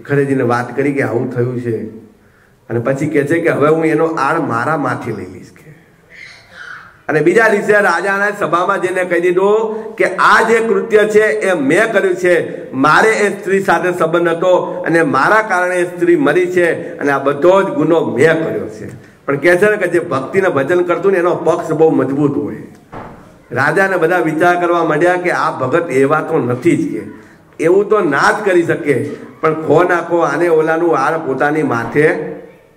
ઘરે જઈને વાત કરી કે આવું થયું છે અને પછી કહે છે કે હવે હું એનો આડ મારા માથે લઈ લઈશ. કે અને બીજા દિવસે રાજાના સભામાં જઈને કહી દીધું કે આ જે કૃત્ય છે એ મેં કર્યું છે. મારે એ સ્ત્રી સાથે સંબંધ હતો અને મારા કારણે એ સ્ત્રી મરી છે અને આ બધો જ ગુનો મેં કર્યો છે. પણ કહે છે ને કે જે ભક્તિને ભજન કરતું ને એનો પક્ષ બહુ મજબૂત હોય. રાજાને બધા વિચાર કરવા માંડ્યા કે આ ભગત એવા તો નથી જ, કે એવું તો ના જ કરી શકે, પણ ખો નાખો આને ઓલાનું આર પોતાની માથે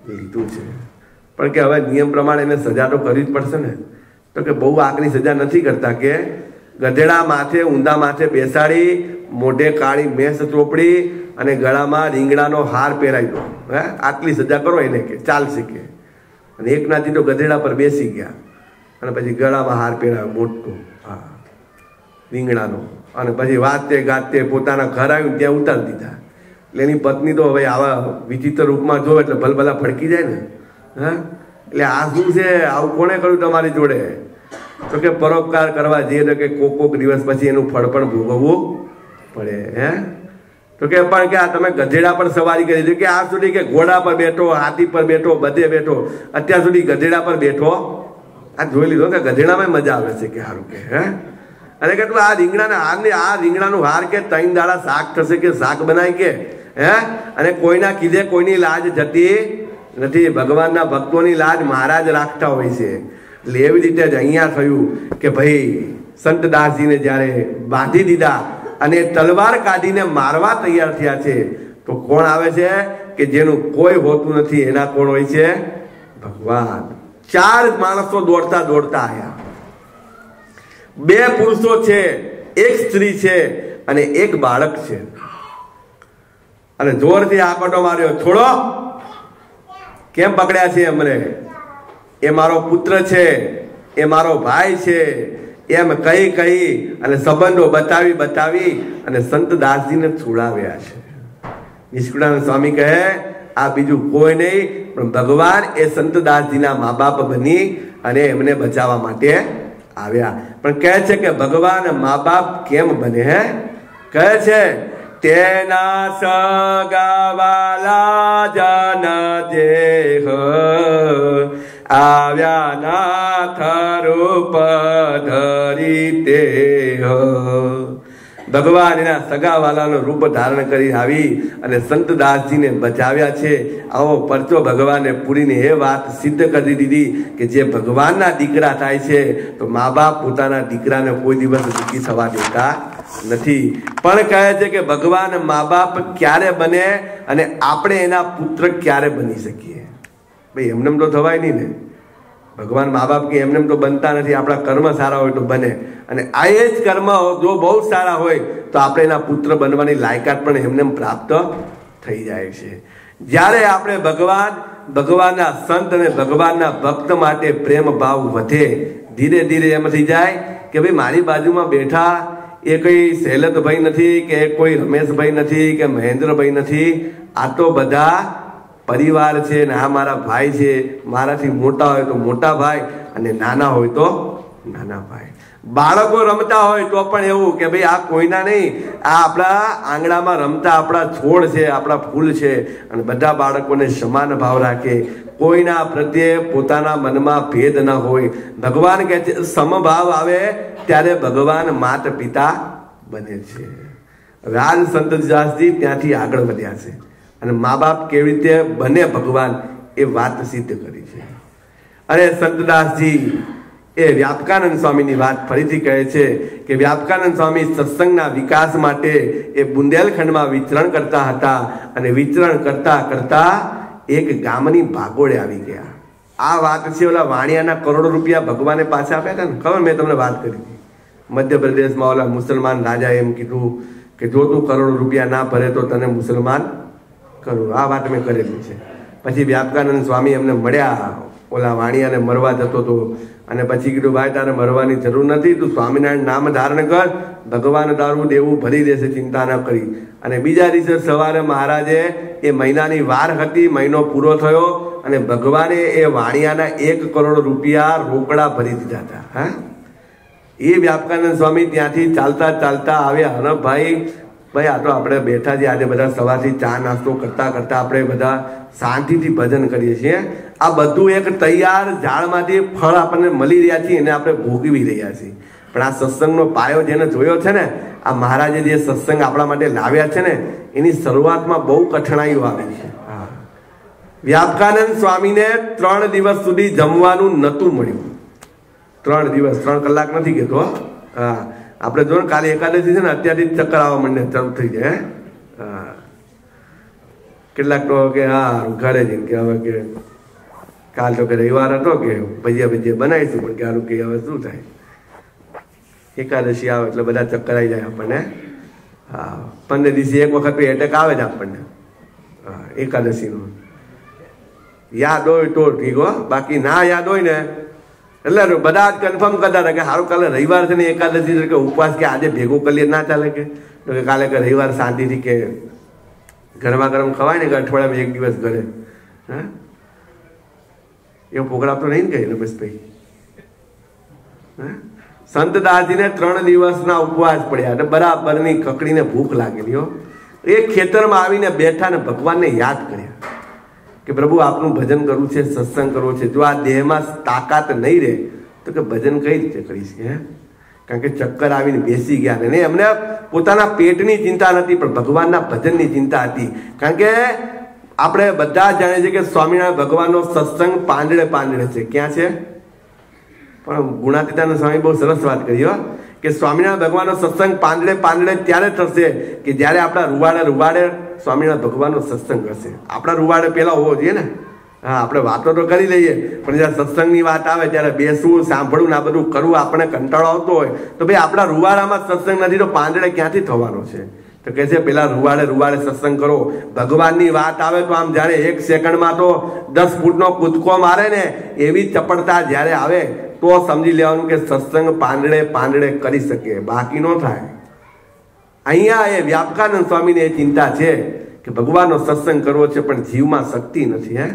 લીધું છે. પણ કે હવે નિયમ પ્રમાણે એને સજા તો કરવી જ પડશે ને. તો કે બહુ આગની સજા નથી કરતા. કે ગધેડા માથે, ઊંધા માથે બેસાડી, મોઢે કાળી મેસ ચોપડી અને ગળામાં રીંગણાનો હાર પહેરાવી દો. આટલી સજા કરો એને, કે ચાલશે. કે અને એકનાથજી તો ગધેડા પર બેસી ગયા અને પછી ગળામાં હાર પહેરાવ્યો મોટો, રીંગણાનો, અને પછી વાતે ગાતે પોતાના ઘર આવ્યું ત્યાં ઉતારી દીધા. એટલે એની પત્ની તો હવે આવા વિચિત્ર રૂપમાં જો એટલે ભલભલા ફડકી જાય ને. એટલે આ શું છે? આવું કોણે કર્યું તમારી જોડે? તો કે પરોપકાર કરવા જઈએ તો કે કોક દિવસ પછી એનું ફળ પણ ભોગવવું પડે. તો કે પણ કે આ તમે ગધેડા પર સવારી કરી દીધી, કે આ સુધી કે ઘોડા પર બેઠો, હાથી પર બેઠો, બધે બેઠો, અત્યાર સુધી ગધેડા પર બેઠો. આ જોઈ લીધો કે ગધેડામાં મજા આવે છે. કે સારું. કે અને કે તું આ રીંગણાનું હાર કે 3 દાડા શાક થશે, કે શાક બનાય. કે અને કોઈના કીધે કોઈની લાજ જતી નથી. ભગવાનના ભક્તોની લાજ મહારાજ રાખતા હોય છે. એટલે એવી રીતે જ અહીંયા થયું કે ભાઈ સંતદાસજીને જ્યારે બાંધી દીધા અને તલવાર કાઢીને મારવા તૈયાર થયા છે તો કોણ આવે છે? કે જેનું કોઈ હોતું નથી એના કોણ હોય છે? ભગવાન. 4 માણસો દોડતા આવ્યા. 2 પુરુષો છે, 1 સ્ત્રી છે અને 1 બાળક છે. અને જોરથી આકોટો માર્યો, છોડો, કેમ પકડ્યા છે અમને? એ મારો પુત્ર છે, એ મારો ભાઈ છે, એમ કહી અને સંબંધો બતાવી અને સંતદાસજીને છોડાવ્યા છે. નિષ્કુળાનંદ સ્વામી કહે આ બીજું કોઈ નહીં પણ ભગવાન એ સંતદાસજીના મા બાપ બની અને એમને બચાવવા માટે આવ્યા. પણ કહે છે કે ભગવાન મા બાપ કેમ બને? કહે છે તેના સગાવાલા જન દેહ આવ્યા નાથ રૂપ ધરી તે. ભગવાન એના સગાવાલાનું રૂપ ધારણ કરી આવી અને સંતદાસજીને બચાવ્યા છે. આવો પરચો ભગવાને પૂરીને એ વાત સિદ્ધ કરી દીધી કે જે ભગવાનના દીકરા થાય છે તો મા બાપ પોતાના દીકરાને કોઈ દિવસ દુઃખી થવા દેતા નથી. પણ કહે છે કે ભગવાન મા બાપ ક્યારે બને અને આપણે એના પુત્ર ક્યારે બની શકીએ? ભાઈ એમને તો થવાય નહીં ને. ભગવાન મા બાપ કે એમને તો બનતા નથી, આપણા કર્મ સારા હોય તો બને, અને આ એ જ કર્મ જો બહુ સારા હોય તો આપણે એના પુત્ર બનવાની લાયકાત પણ એમને પ્રાપ્ત થઈ જાય છે. જ્યારે આપણે ભગવાનના સંત અને ભગવાનના ભક્ત માટે પ્રેમ ભાવ વધે, ધીરે ધીરે એમ થઈ જાય કે ભાઈ મારી બાજુમાં બેઠા એ કોઈ શૈલતભાઈ નથી, કે કોઈ રમેશભાઈ નથી, કે મહેન્દ્રભાઈ નથી, આ તો બધા પરિવાર છે ને આ મારા ભાઈ છે. મારાથી મોટા હોય તો મોટા ભાઈ અને નાના હોય તો નાના ભાઈ. બાળકો રમતા હોય તો પણ એવું કે ભાઈ આ કોઈના નહીં, આ આપણા આંગણામાં રમતા આપણા છોડ છે, આપણા ફૂલ છે, અને બધા બાળકોને સમાન ભાવ રાખે, કોઈના પ્રત્યે પોતાના મનમાં ભેદ ન હોય. ભગવાન કહે છે સમભાવ આવે ત્યારે ભગવાન માતા પિતા બને છે. રાજ સંતદાસજી ત્યાંથી આગળ વધ્યા છે અને મા બાપ કેવી રીતે બને ભગવાન એ વાત સિદ્ધ કરી છે. અરે સંતદાસજી એ વ્યાપકાનંદ સ્વામીની વાત ફરીથી કહે છે કે વ્યાપકાનંદ સ્વામી સત્સંગના વિકાસ માટે એ બુંદેલખંડમાં વિચરણ કરતા હતા, અને વિચરણ કરતા કરતા એક ગામની ભાગોળે આવી ગયા. આ વાત છે ઓલા વાણિયાના કરોડો રૂપિયા ભગવાને પાછા આપ્યા હતા ને, ખબર મેં તમને વાત કરી હતી. મધ્યપ્રદેશમાં ઓલા મુસલમાન રાજા એમ કીધું કે જો તું કરોડો રૂપિયા ના ભરે તો તને મુસલમાન કરું. આ વાત મેં કરેલી છે. પછી વ્યાપકાનંદ સ્વામી એમને મળ્યા, ઓલા વાણિયાને મરવા જતો હતો, અને પછી કીધું ભાઈ તારે મરવાની જરૂર નથી, તું સ્વામિનારાયણ નામ ધારણ કર, ભગવાન તારું દેવું ભરી દેશે, ચિંતા ન કરી. અને બીજા દિવસે સવારે મહારાજે એ મહિનાની વાર હતી, મહિનો પૂરો થયો અને ભગવાને એ વાણિયાના 1 કરોડ રૂપિયા રોકડા ભરી દીધા હતા. હા, એ વ્યાપકાનંદ સ્વામી ત્યાંથી ચાલતા ચાલતા આવ્યા. અને ભાઈ આ તો આપણે બેઠા છીએ આજે બધા સવારથી ચા નાસ્તો કરતા કરતા આપણે બધા શાંતિથી ભજન કરીએ છીએ. આ બધું એક તૈયાર ઝાડમાંથી ફળ આપણને મળી રહ્યા છીએ અને આપણે ભોગવી રહ્યા છીએ. પણ આ સત્સંગનો પાયો જેને જોયો છે ને, આ મહારાજે જે સત્સંગ આપણા માટે લાવ્યા છે ને, એની શરૂઆતમાં બહુ કઠણાઈઓ આવી છે. વ્યાપકાનંદ સ્વામીને 3 દિવસ સુધી જમવાનું નહોતું મળ્યું. 3 દિવસ, 3 કલાક નથી કહેતો. હા, આપણે જો ને કાલે એકાદશી છે ને, અત્યારથી ચક્કર આવવા માંડે ચાલુ થઈ જાય. હા, કેટલાક તો કે હા ઘરે જઈને કે હવે કે કાલ તો કે રવિવાર હતો કે ભજીયા બનાવીશું, પણ કે હારું કે હવે શું થાય, એકાદશી આવે એટલે બધા ચક્કર આવી જાય આપણને. હા, 15 દિવસે એક વખત એટેક આવે જ આપણને. હા, એકાદશીનું યાદ હોય તો ઠીક હો, બાકી ના યાદ હોય ને એટલે બધા જ કન્ફર્મ કરતા હતા કે સારું કાલે રવિવાર છે ને એકાદશી છે, કે ઉપવાસ કે આજે ભેગું કરીએ ના ચાલે, કે કાલે કે રવિવાર શાંતિથી કે ગરમા ગરમ ખવાય ને કે અઠવાડિયામાં 1 દિવસ ઘરે. હા, એવો પ્રોગ્રામ તો નહીં ને કઈ રમેશભાઈ. સંતદાસજીને 3 દિવસના ઉપવાસ પડ્યા અને બરાબરની કકડીને ભૂખ લાગેલી હો. એ ખેતરમાં આવીને બેઠા ને ભગવાનને યાદ કર્યા કે પ્રભુ આપનું ભજન કરવું છે, સત્સંગ કરવો છે. જો આ દેહમાં તાકાત નહીં રહે તો કે ભજન કઈ રીતે કરીશ? કારણ કે ચક્કર આવીને બેસી ગયા ને એમને પોતાના પેટની ચિંતા નથી, પણ ભગવાનના ભજનની ચિંતા હતી. કારણ કે આપણે બધા જાણીએ છીએ કે સ્વામિનારાયણ ભગવાનનો સત્સંગ પાંદડે પાંદડે છે. ક્યાં છે? પણ ગુણાતીતાનંદ સ્વામી બહુ સરસ વાત કરી હો, કે સ્વામિનારાયણ ભગવાનનો સત્સંગ પાંદડે પાંદડે ત્યારે થશે કે જ્યારે આપણા રૂવાડે સ્વામિનારાયણ ભગવાનનો સત્સંગ હશે. આપણા રૂવાડે પેલા હોવો જોઈએ ને. હા, આપણે વાતો તો કરી લઈએ, પણ જ્યારે સત્સંગની વાત આવે ત્યારે બેસવું, સાંભળવું ને આ બધું કરવું આપણને કંટાળો આવતો હોય તો ભાઈ આપણા રૂવાડામાં સત્સંગ નથી તો પાંદડે ક્યાંથી થવાનો છે? તો કહે છે પેલા રૂવાડે સત્સંગ કરો. ભગવાનની વાત આવે તો આમ જ્યારે 1 સેકન્ડમાં તો 10 ફૂટનો કૂદકો મારે ને એવી ચપળતા જ્યારે આવે તો સમજી લેવાનું કે સત્સંગ પાંદડે પાંદડે કરી શકે, બાકી ન થાય. અહીંયા એ વ્યાપકાનંદ સ્વામીને એ ચિંતા છે કે ભગવાનનો સત્સંગ કરવો છે પણ જીવમાં શક્તિ નથી.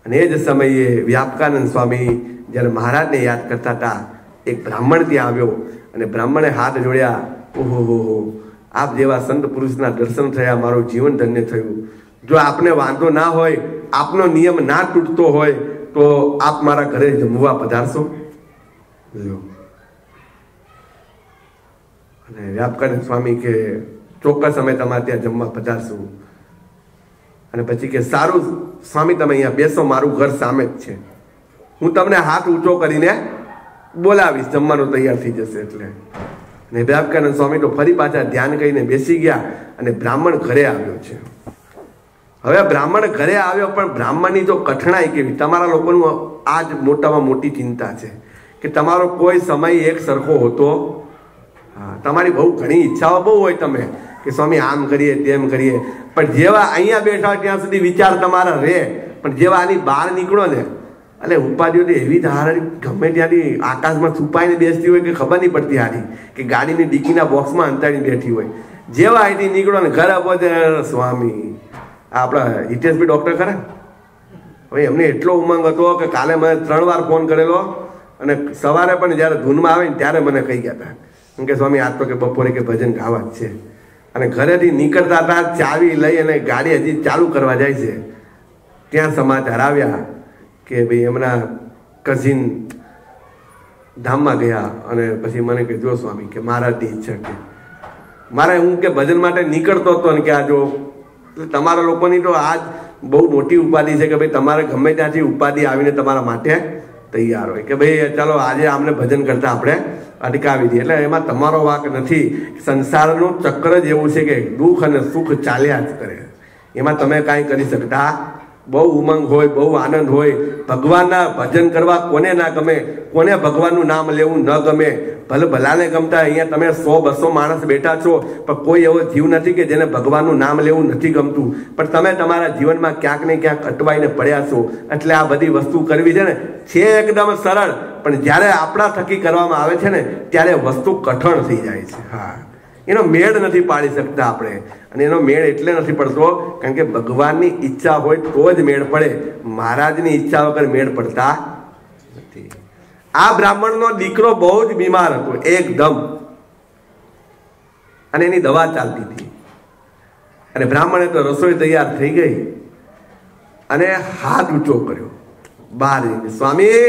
અને એ જ સમયે વ્યાપકાનંદ સ્વામી જ્યારે મહારાજને યાદ કરતા હતા, એક બ્રાહ્મણ ત્યાં આવ્યો અને બ્રાહ્મણે હાથ જોડ્યા. ઓહો, આપ જેવા સંત પુરુષના દર્શન થયા, મારું જીવન ધન્ય થયું. જો આપને વાંધો ના હોય, આપનો નિયમ ના તૂટતો હોય તો આપ મારા ઘરે જમવા પધારશો. અને વ્યાપકાનંદ સ્વામી કે ચોક્કસ અમે તમારે ત્યાં જમવા પધારશું. અને પછી કે સારું સ્વામી, તમે અહીંયા બેસો, મારું ઘર સામે જ છે, હું તમને હાથ ઊંચો કરીને બોલાવીશ, જમવાનું તૈયાર થઈ જશે. એટલે અને વ્યાપકાનંદ સ્વામી તો ફરી પાછા ધ્યાન કરીને બેસી ગયા અને બ્રાહ્મણ ઘરે આવ્યો છે. હવે બ્રાહ્મણ ઘરે આવ્યો, પણ બ્રાહ્મણની તો કઠણાઈ કેવી! તમારા લોકોનું આ જ મોટામાં મોટી ચિંતા છે કે તમારો કોઈ સમય એક સરખો હોતો. હા, તમારી બહુ ઘણી ઈચ્છાઓ બહુ હોય તમે કે સ્વામી આમ કરીએ તેમ કરીએ, પણ જેવા અહીંયા બેઠા ત્યાં સુધી વિચાર તમારા રહે, પણ જેવા આની બહાર નીકળો ને એટલે ઉપાધિઓ તો એવી ધારણી ગમે ત્યાંથી આકાશમાં છુપાઈને બેસતી હોય કે ખબર નહીં પડતી હારી કે ગાડીની ડીકીના બોક્સમાં અંતાડીને બેઠી હોય. જેવા અહીંથી નીકળો ને ઘરે પહોંચે સ્વામી આપણા હિતેશભાઈ ડૉક્ટર ખરા, હવે એમને એટલો ઉમંગ હતો કે કાલે મને 3 વાર ફોન કરેલો અને સવારે પણ જ્યારે ધૂનમાં આવે ને ત્યારે મને કહી ગયા હતા કેમ કે સ્વામી આજ તો કે બપોરે કે ભજન ગાવા જ છે. અને ઘરેથી નીકળતા હતા ચાવી લઈ અને ગાડી હજી ચાલુ કરવા જાય છે ત્યાં સમાચાર આવ્યા કે ભાઈ એમના કઝિન ધામમાં ગયા. અને પછી મને કહે જો સ્વામી કે મારાથી ઈચ્છા કે મારે હું કે ભજન માટે નીકળતો હતો ને કે આ જો તમારા લોકોની તો આજ બહુ મોટી ઉપાધિ છે કે ભાઈ તમારે ગમે ત્યાંથી ઉપાધિ આવીને તમારા માટે તૈયાર હોય કે ભાઈ ચાલો આજે આમને ભજન કરતા આપણે અટકાવી દઈએ. એટલે એમાં તમારો વાંક નથી. સંસારનું ચક્ર જ એવું છે કે દુઃખ અને સુખ ચાલ્યા જ કરે, એમાં તમે કાંઈ કરી શકતા. બહુ ઉમંગ હોય, બહુ આનંદ હોય, ભગવાનના ભજન કરવા કોને ના ગમે, કોને ભગવાનનું નામ લેવું ન ગમે. ભલે ભલાને ગમતા અહીંયા તમે 100-200 માણસ બેઠા છો, પણ કોઈ એવો જીવ નથી કે જેને ભગવાનનું નામ લેવું નથી ગમતું. પણ તમે તમારા જીવનમાં ક્યાંક ને ક્યાંક અટવાઈને પડ્યા છો. એટલે આ બધી વસ્તુ કરવી છે ને છે એકદમ સરળ, પણ જ્યારે આપણા થકી કરવામાં આવે છે ને ત્યારે વસ્તુ કઠણ થઈ જાય છે. હા, એનો મેળ નથી પાડી શકતા આપણે. અને એનો મેળ એટલે નથી પડતો કારણ કે ભગવાનની ઈચ્છા હોય તો જ મેળ પડે, મહારાજની ઈચ્છા વગર મેળ પડતા નથી. આ બ્રાહ્મણનો દીકરો બહુ જ બીમાર હતો એકદમ, અને એની દવા ચાલતી હતી. અને બ્રાહ્મણે તો રસોઈ તૈયાર થઈ ગઈ અને હાથ ઊંચો કર્યો બહાર. સ્વામી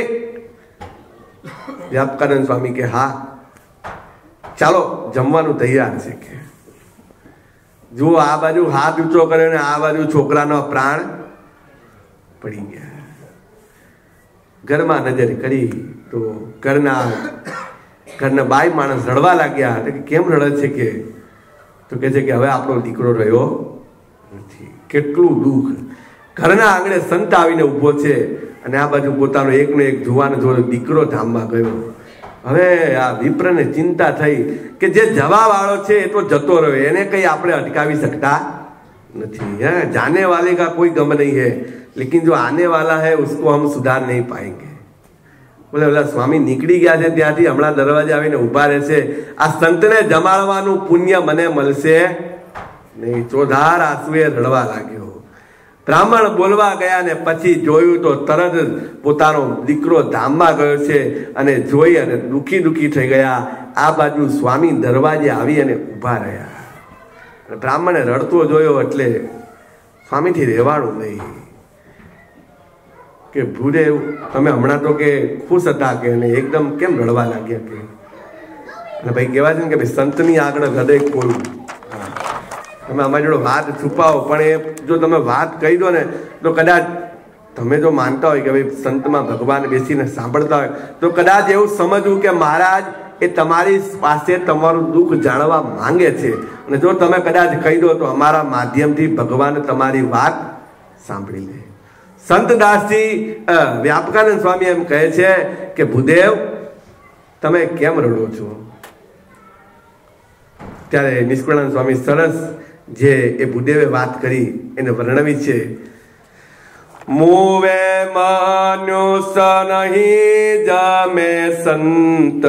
વ્યાપકાનંદ સ્વામી કે હા ચાલો જમવાનું તૈયાર છે. કે જુઓ આ બાજુ હાથ ઊંચો કર્યો ને આ બાજુ છોકરાનો પ્રાણ પડી ગયા. ઘરમાં નજર કરી તો ઘરના બાઈ માણસ રડવા લાગ્યા. કે કેમ રડે છે કે તો કે છે કે હવે આપણો દીકરો રહ્યો નથી. કેટલું દુઃખ. ઘરના આંગણે સંત આવીને ઊભો છે અને આ બાજુ પોતાનો એકનો એક જુવાન જોયો દીકરો ધામમાં ગયો. હવે આ વિપ્રને ચિંતા થઈ કે જે જવા વાળો છે એ તો જતો રહ્યો, એને કઈ આપણે અટકાવી શકતા નથી. હે જાને વાલે કા કોઈ ગમ નહીં है, लेकिन जो आने वाला है उसको हम सुधार नहीं पाएंगे. બોલે ઓલા સ્વામી નીકળી ગયા છે ત્યાંથી હમણાં દરવાજે આવીને ઊભા રહેશે. આ સંતને જમાડવાનું પુણ્ય મને મળશે નહીં. ચોધાર આંસુએ રડવા લાગ્યો. બ્રાહ્મણ બોલવા ગયા ને પછી જોયું તો તરત જ પોતાનો દીકરો ધામમાં ગયો છે અને જોઈ અને દુઃખી થઈ ગયા. આ બાજુ સ્વામી દરવાજે આવી અને ઊભા રહ્યા. બ્રાહ્મણે રડતો જોયો એટલે સ્વામીથી રહેવાનું નહીં. કે ભૂદેવ તમે હમણાં તો કે ખુશ હતા કે એકદમ કેમ રડવા લાગ્યા કે. અને ભાઈ કહેવાય છે ને કે ભાઈ સંતની આગળ હૃદય ખોલવું. તમે અમારી જોડે વાત છુપાવો, પણ એ જો તમે વાત કહી દો ને તો કદાચ તમે જો માનતા હોય કે ભાઈ સંતમાં ભગવાન બેસીને સાંભળતા હોય તો કદાચ એવું સમજવું કે મહારાજ એ તમારી પાસે તમારું દુઃખ જાણવા માંગે છે. અને જો તમે કદાચ કહી દો તો અમારા માધ્યમથી ભગવાન તમારી વાત સાંભળી લે. સંતદાસજી વ્યાપકાનંદ સ્વામી એમ કહે છે કે ભૂદેવ તમે કેમ રડો છો? ત્યારે નિષ્કુળાનંદ સ્વામી સરસ જે એ ભૂદેવે વાત કરી એને વર્ણવી છે. મુવે મનુષ નહીં જમે સંત,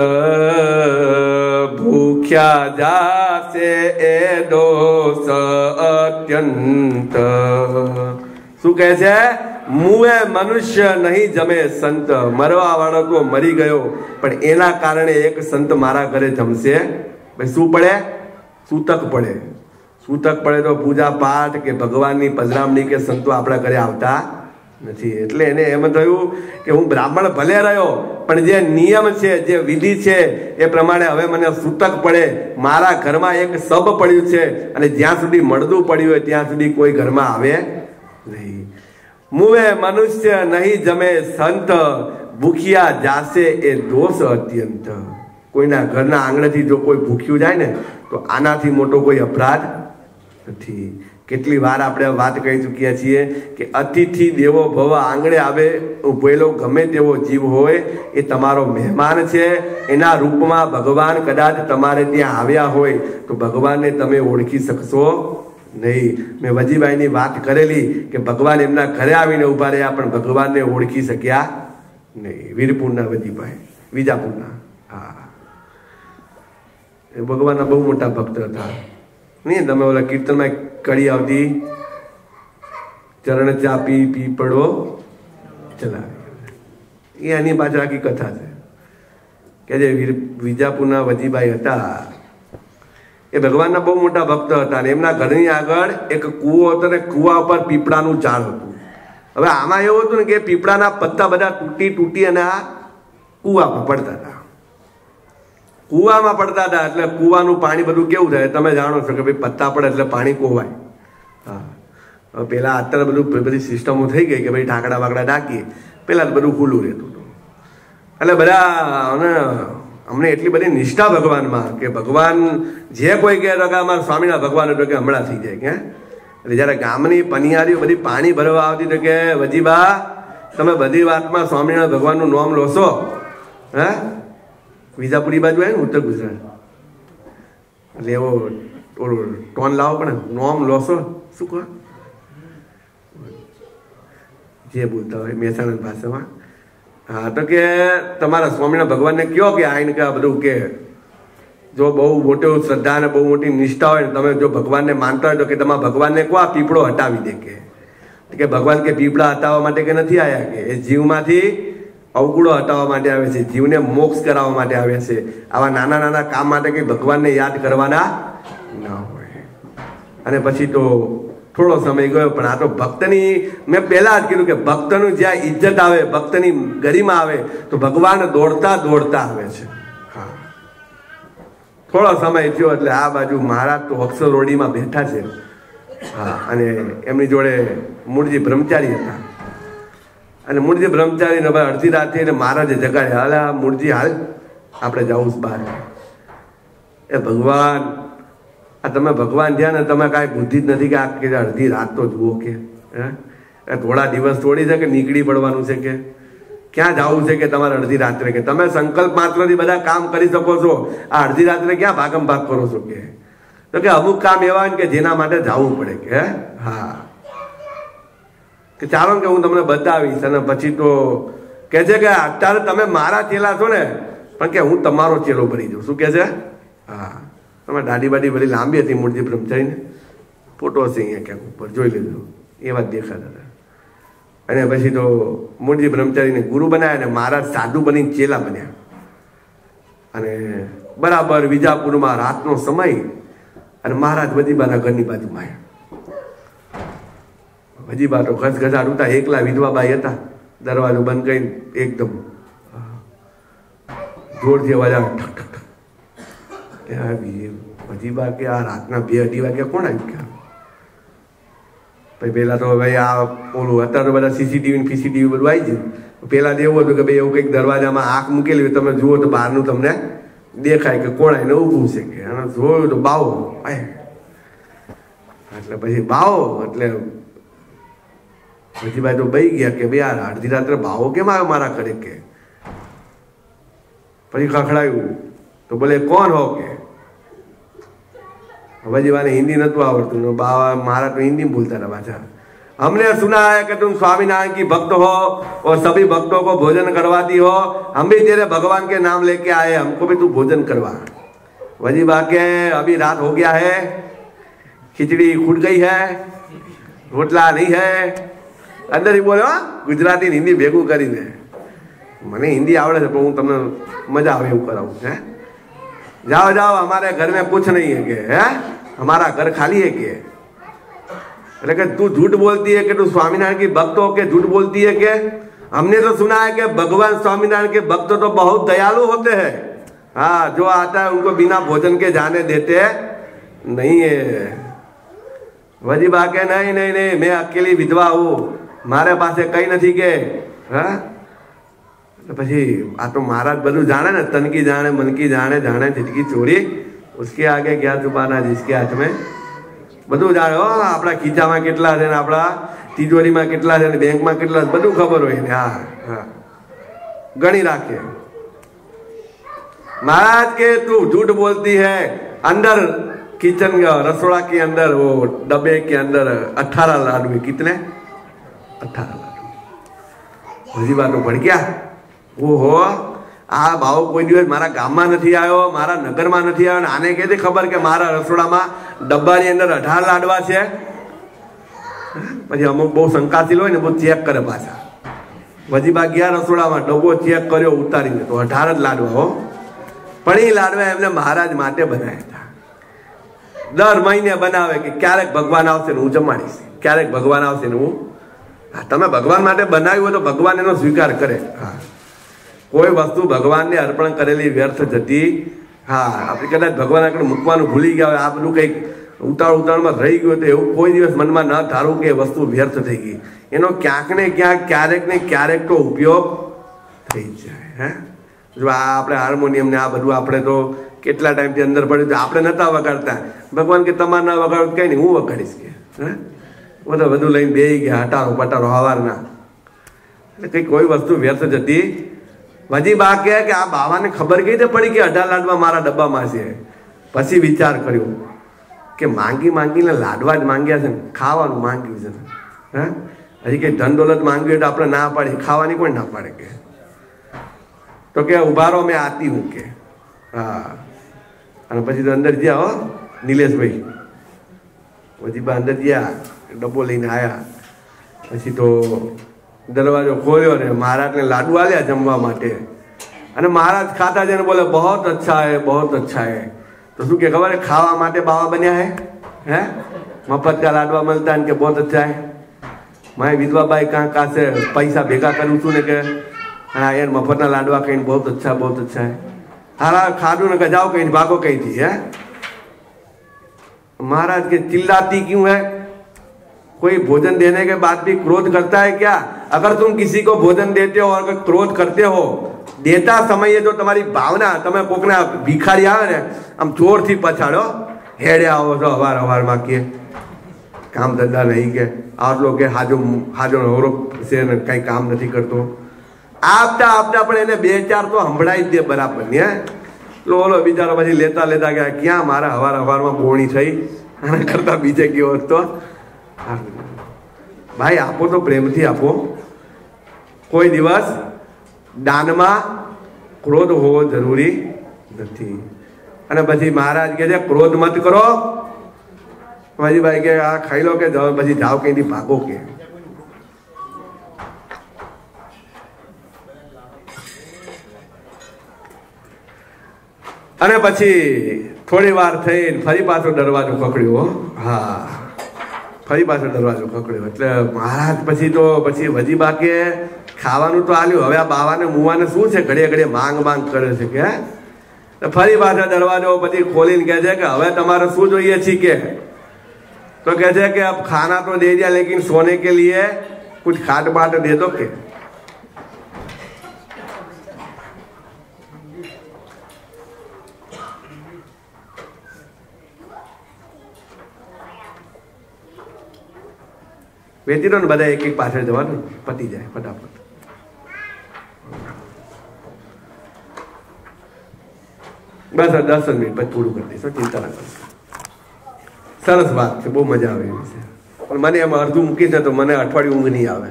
ભૂખ્યા જાશે એ દોષ અત્યંત. શું કહે છે? મુએ મનુષ્ય નહીં જમે સંત. મરવા વાળો તો મરી ગયો, પણ એના કારણે એક સંત મારા ઘરે જમશે. ભાઈ શું પડે? સૂતક પડે. સૂતક પડે તો પૂજા પાઠ કે ભગવાનની પધરામણી કે સંતો આપણા ઘરે આવતા નથી. એટલે એને એમ થયું કે હું બ્રાહ્મણ ભલે રહ્યો, પણ જે નિયમ છે, જે વિધિ છે એ પ્રમાણે હવે મને સૂતક પડે. મારા ઘરમાં એક સબ પડ્યું છે અને જ્યાં સુધી મળદું પડ્યું હોય ત્યાં સુધી કોઈ ઘરમાં આવે નહીં. મુવે મનુષ્ય નહીં જમે સંત, ભૂખ્યા જાશે એ દોષ અત્યંત. કોઈના ઘરના આંગણેથી જો કોઈ ભૂખ્યું જાય ને તો આનાથી મોટો કોઈ અપરાધ નથી. કેટલી વાર આપણે વાત કહી ચૂક્યા છીએ કે અતિથિ દેવો ભવ, આંગણે આવે ઉભેલો ગમે તેવો જીવ હોય એ તમારો મહેમાન છે. એના રૂપમાં ભગવાન કદાચ તમારે ત્યાં આવ્યા હોય તો ભગવાનને તમે ઓળખી શકશો નહીં. મેં વજીભાઈની વાત કરેલી કે ભગવાન એમના ઘરે આવીને ઉભા રહ્યા પણ ભગવાનને ઓળખી શક્યા નહીં. વીરપુરના વજીભાઈ, વિજાપુરના. હા, એ ભગવાનના બહુ મોટા ભક્ત હતા. નહીં, તમે ઓલા કીર્તનમાં કડી આવતી, ચરણ ચાપી પીપળો ચલાવી, એ આની પાછળ આખી કથા છે કે જે વિજાપુરના વજીભાઈ હતા એ ભગવાનના બહુ મોટા ભક્ત હતા અને એમના ઘરની આગળ એક કૂવો હતો ને કૂવા ઉપર પીપળાનું ઝાડ હતું. હવે આમાં એવું હતું ને કે પીપળાના પત્તા બધા તૂટી અને આ કૂવામાં પડતા હતા. કૂવામાં પડતા હતા એટલે કૂવાનું પાણી બધું કેવું થાય તમે જાણો છો કે ભાઈ પત્તા પડે એટલે પાણી કોવાય. હા, પેલા અત્યારે બધી સિસ્ટમો થઈ ગઈ કે ભાઈ ઢાંકડા વાકડા ઢાંકીએ, પેલા બધું ખુલ્લું રહેતું હતું. એટલે બધા અમને એટલી બધી નિષ્ઠા ભગવાનમાં કે ભગવાન જે કોઈ કહે તો કે અમારા સ્વામીના ભગવાન હતો કે હમણાં થઈ જાય કે. એટલે જ્યારે ગામની પનિયારીઓ બધી પાણી ભરવા આવતી તો કે વજીબા તમે બધી વાતમાં સ્વામિનારાયણ ભગવાનનું નામ લોશો. હે, વિજાપુરી બાજુ આવે ને ઉત્તર ગુજરાત એટલે એવો ઓલું ટોન લાવો પણ નોમ લોશો શું કહો જે બોલતા હોય મહેસાણા ભાષામાં. હા, તો કે તમારા સ્વામિનારાયણ ભગવાનને કયો કે આઈને કે બધું કે જો બહુ મોટી શ્રદ્ધા અને બહુ મોટી નિષ્ઠા હોય ને તમે જો ભગવાનને માનતા હોય તો કે તમારા ભગવાનને કહો આ પીપળો હટાવી દે કે ભગવાન કે પીપળા હટાવવા માટે કે નથી આવ્યા કે એ જીવમાંથી અવગુણો હટાવવા માટે આવે છે, જીવને મોક્ષ કરાવવા માટે આવે છે. આવા નાના નાના કામ માટે કંઈ ભગવાનને યાદ કરવાના ના હોય. અને પછી તો થોડો સમય ગયો પણ આ તો ભક્તની, મેં પહેલા જ કીધું કે ભક્તનું જ્યાં ઇજ્જત આવે, ભક્તની ગરિમા આવે તો ભગવાન દોડતા દોડતા આવે છે. હા, થોડો સમય થયો એટલે આ બાજુ મહારાજ તો અક્ષર રોડીમાં બેઠા છે. હા, અને એમની જોડે મૂળજી બ્રહ્મચારી હતા અને મૂળજી બ્રહ્મચારીને અડધી રાતે એને મહારાજે જગાડ્યા. હાલ મૂળજી હાલ આપણે જવું બહાર. એ ભગવાન, આ તમે ભગવાન થયા ને તમે કાંઈ બુદ્ધિ જ નથી કે આ કે અડધી રાત તો જુઓ કે થોડા દિવસ થોડી છે કે નીકળી પડવાનું છે કે ક્યાં જવું છે કે તમારે અડધી રાત્રે કે તમે સંકલ્પ માત્રથી બધા કામ કરી શકો છો. આ અડધી રાત્રે ક્યાં ભાગમ ભાગ કરો છો કે તો કે અમુક કામ એવા હોય કે જેના માટે જવું પડે કે. હા, કે ચાલો કે હું તમને બતાવીશ. અને પછી તો કે છે કે અત્યારે તમે મારા ચેલા છો ને પણ કે હું તમારો ચેલો બની જાઉં. શું કે છે? હા, તમે દાઢી બાડી બધી લાંબી હતી મૂળજી બ્રહ્મચારીને, ફોટો હશે અહીંયા ક્યાંક ઉપર જોઈ લેજો, એવા જ દેખાતા હતા. અને પછી તો મૂળજી બ્રહ્મચારીને ગુરુ બનાવ્યા અને મહારાજ સાધુ બનીને ચેલા બન્યા. અને બરાબર વિજાપુરમાં રાતનો સમય અને મહારાજ વજીબાના ઘરની બાજુમાં આવ્યા. વજીબા તો ઘસઘસાટ ઉતા, એકલા વિધવાબાઈ હતા. દરવાજો બંધ કરીને એકદમ જોરથી અવાજ આવે, ઠક ઠક ઠક. વજીબા કે આ રાતના 2-2 વાગ્યા કોણ આવ્યું કે? પછી પેલા તો ભાઈ આ ઓલું અત્યારે તો બધા સીસીટીવી ફીસીટીવી બધું આવી ગયું. પેલા તો એવું હતું કે ભાઈ એવું કંઈક દરવાજામાં આંખ મૂકેલી હોય, તમે જુઓ તો બહારનું તમને દેખાય કે કોણ આવીને ઊભું છે કે. અને જોયું તો બાવો એટલે પછી બાવો એટલે વજીભાઈ તો બઈ ગયા કે ભાઈ આ અડધી રાત્રે બાવો કેમ આવ્યો મારા ઘરે કે. પછી ખખડાયું તો બોલે કોણ હો કે. वजीबा ने हिंदी नतु आवड़तु, बाबा महाराज तो हिंदी में बोलता था पाछा। हमने सुना है कि तुम स्वामीनारायण की भक्त हो और सभी भक्तों को भोजन करवाती हो, हम भी तेरे भगवान के नाम लेके आए, हमको भी तू भोजन करवा। वजीबा के अभी रात हो गया है, खिचड़ी फूट गई है, रोटला नहीं है। अंदर ही बोलो गुजराती हिंदी भेगू करीने। मने हिंदी आवड़े छे पण हूँ तमने मजा आवे एवुं करावुं छे। जाओ जाओ, हमारे घर में कुछ नहीं है के, है हमारा घर खाली है के। अरे तू झूठ बोलती है कि तू स्वामीनारायण की भक्त हो के झूठ बोलती है के? हमने तो सुना है कि भगवान स्वामीनारायण के भक्त तो बहुत दयालु होते हैं। हाँ, जो आता है उनको बिना भोजन के जाने देते नहीं है। वजीबा के नहीं नहीं नहीं, मैं अकेली विधवा हूँ, मारे पास कई नहीं के। हाँ, પછી આ તો મહારાજ બધું જાણે ને, તનકી જાણે મનકી જાણે, જાણે झिटकी चोरी उसके आगे क्या छुपाना जिसके हाथ में બધું જાણે હો, આપણા ખીચામાં કેટલા છે ને આપણા તિજોરીમાં કેટલા છે ને બેંકમાં કેટલા, બધું ખબર હોય ને. હા હા, ગણી રાખે. महाराज के तू झूठ बोलती है, अंदर किचन रसोड़ा के अंदर वो डब्बे के अंदर 18 लाडू है. कितने? 18 लाडू. हजी बात पड़ गया. ओहो, आ भाव कोई दिवस मारा गामમાં નથી આવ્યો, મારા નગરમાં નથી આવ્યો, આને કેથી ખબર કે મારા રસોડામાં ડબ્બાની અંદર 18 લાડવા છે? પછી અમુક બહુ શંકાશીલ હોય ને બહુ ચેક કરે પાછા. વજીબા ગયા રસોડામાં, ડબ્બો ચેક કર્યો ઉતારીને તો 18 જ લાડવા. હો, પણ એ લાડવા એમને મહારાજ માટે બનાવ્યા હતા. દર મહિને બનાવે કે ક્યારેક ભગવાન આવશે ને હું જમાડીશ, ક્યારેક ભગવાન આવશે ને હું. તમે ભગવાન માટે બનાવ્યું હોય તો ભગવાન એનો સ્વીકાર કરે. હા, કોઈ વસ્તુ ભગવાનને અર્પણ કરેલી વ્યર્થ જતી. હા, આપણે કદાચ ભગવાન આગળ મૂકવાનું ભૂલી ગયા હોય, આ બધું કંઈક ઉતાવળમાં રહી ગયું તો એવું કોઈ દિવસ મનમાં ન ધારું કે એ વસ્તુ વ્યર્થ થઈ ગઈ. એનો ક્યાંક ને ક્યાંક, ક્યારેક ને ક્યારેક તો ઉપયોગ થઈ જાય. હે, જો આ આપણે હાર્મોનિયમ ને આ બધું આપણે તો કેટલા ટાઈમથી અંદર પડ્યું તો આપણે નતા વગાડતા. ભગવાન કે તમારે ના વગાડો કઈ નહીં, હું વગાડીશ કે. હે, બધું લઈને બેસી ગયા, હટારો પટારો હવારના. એટલે કઈ કોઈ વસ્તુ વ્યર્થ જતી. વજી બા કે આ બાવાને ખબર કઈ રીતે પડી કે 18 લાડવા મારા ડબ્બામાં છે? પછી વિચાર કર્યો કે માંગી માંગીને લાડવા જ માંગ્યા છે ને, ખાવાનું માંગ્યું છે ને. હે, હજી કઈ ધન દોલત માંગ્યું તો આપણે ના પાડી, ખાવાની કોઈ ના પાડે કે. તો કે ઉભા રહો, મેં આતી હું કે. હા, અને પછી તો અંદર ગયા. હો, નિલેશભાઈ વજીબા અંદર ગયા, ડબ્બો લઈને આવ્યા. પછી તો દરવાજો ખોલ્યો ને મહારાજને લાડુ આલ્યા જમવા માટે. અને મહારાજ ખાતા છે ને બોલે બહોત અચ્છા હે, બહોત અચ્છા હે. તો શું કે ખબર, ખાવા માટે બાવા બન્યા હે? હે, મફત કા લાડવા મળતા ને કે બહોત અચ્છા હે. मैं विधवा बाई कहाँ से पैसा भेगा करूँ છું ને કે હા યાર મફતના લાડવા કહીને બહુ અચ્છા બહુ અચ્છા હે. હારા ખાધું ને જાઓ कहीं भागो कहीं थी है. महाराज के चिल्लाती क्यों है? कोई भोजन देने के बाद भी क्रोध करता है क्या? अगर तुम किसी को भोजन देते हो और अगर क्रोध करते हो, देता समय जो तुम्हारी भावना, તમે કોકના ભિખારી આવે ને આમ જોરથી પછાડો, હેડે આવો છો અવાર અવારમાં કે કામ ધંધા નહીં કે આટલો કે હાજો હાજો નવરો છે ને કઈ કામ નથી કરતો. આપતા આપતા પણ એને 2-4 તો સંભળાઈ જ દે બરાબર ને. ઓલો બિચારો પછી લેતા લેતા ગયા, ક્યાં મારા હવાર હવારમાં બોણી થઈ, આના કરતા બીજે ગયો હોત તો. ભાઈ આપો તો પ્રેમથી આપો. કોઈ દિવસ દાનમાં ક્રોધ હોવો જરૂરી નથી. અને પછી મહારાજ કહે છે ક્રોધ મત કરો. પછી ભાઈ કે આ ખાઈ લો કે પછી જાઓ કઈથી ભાગો કે. અને પછી થોડી વાર થઈ ફરી પાછો દરવાજો ખખડ્યો. હા, ફરી પાછો દરવાજો ખખડ્યો. એટલે મહારાજ પછી તો પછી વજીબા કે ખાવાનું તો આલ્યું, હવે આ બાવાને મુવાને શું છે, ઘડીએ ઘડીએ માંગ માંગ કરે છે કે. ફરી પાછા દરવાજો પછી ખોલીને કહે છે કે હવે તમારે શું જોઈએ છે કે. तो कहते हैं कि अब खाना तो दे दिया लेकिन सोने के लिए कुछ खाट बाट दे दो के. વેચી દો ને બધા એક એક પાછળ જવાનું, પતી જાય ફટાફટ. બસ 10 મિનિટ પછી પૂરું કરી દઈશું, ચિંતા ના કરશો. સરસ વાત છે, બહુ મજા આવે એવી છે. પણ મને એમાં અડધું મૂકી દે તો મને અઠવાડિયું ઊંઘ નહીં આવે.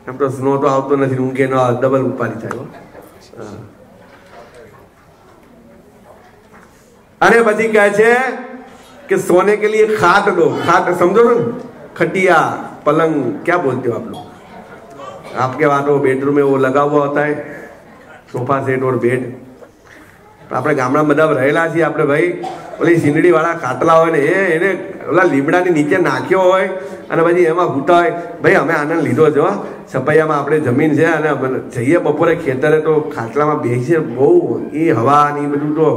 એમ તો સ્નો તો આવતો નથી, ઊંઘે નો ડબલ ઉપાડી થાય. અને પછી કહે છે कि सोने के लिए खाट दो. खाट समझो ना, खटिया पलंग क्या बोलते हो आप लोग? आपके वहाँ तो बेडरूम में वो लगा हुआ होता है सोफा सेट और बेड. આપણે ગામડા બધા રહેલા છીએ આપણે ભાઈ, ઓલી સીંદડી વાળા ખાટલા હોય ને એને ઓલા લીમડાની નીચે નાખ્યો હોય અને પછી એમાં ભૂતા હોય. ભાઈ અમે આનંદ લીધો છો. સપૈયામાં આપણે જમીન છે અને જઈએ બપોરે ખેતરે તો ખાટલામાં બેસીએ, બહુ એ હવા ને એ બધું તો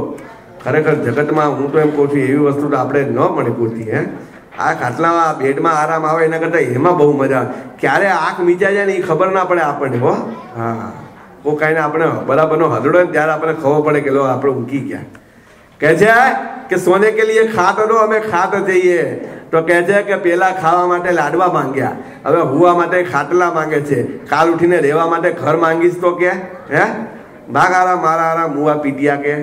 ખરેખર જગતમાં હું તો એમ કહું છું એવી વસ્તુ તો આપણે ન મળે પૂરતી. હે, આ ખાટલામાં બેડમાં આરામ આવે એના કરતાં એમાં બહુ મજા આવે. ક્યારે આંખ મીચાઈ જાય ને એ ખબર ના પડે આપણને. હો હા, वो कहना अपने बराबर हदड़ो त्यारे अपने खबर पड़े कि लो आप ऊँकी क्या. कह जाए कि सोने के लिए खाट दो, हमें खाट चाहिए. તો કહે છે કે પેલા ખાવા માટે લાડવા માંગ્યા, હવે હુવા માટે ખાટલા માંગે છે, કાલ ઉઠીને રહેવા માટે ઘર માંગીશ તો કે હે ભાગારા મારા મુવા પીટિયા કે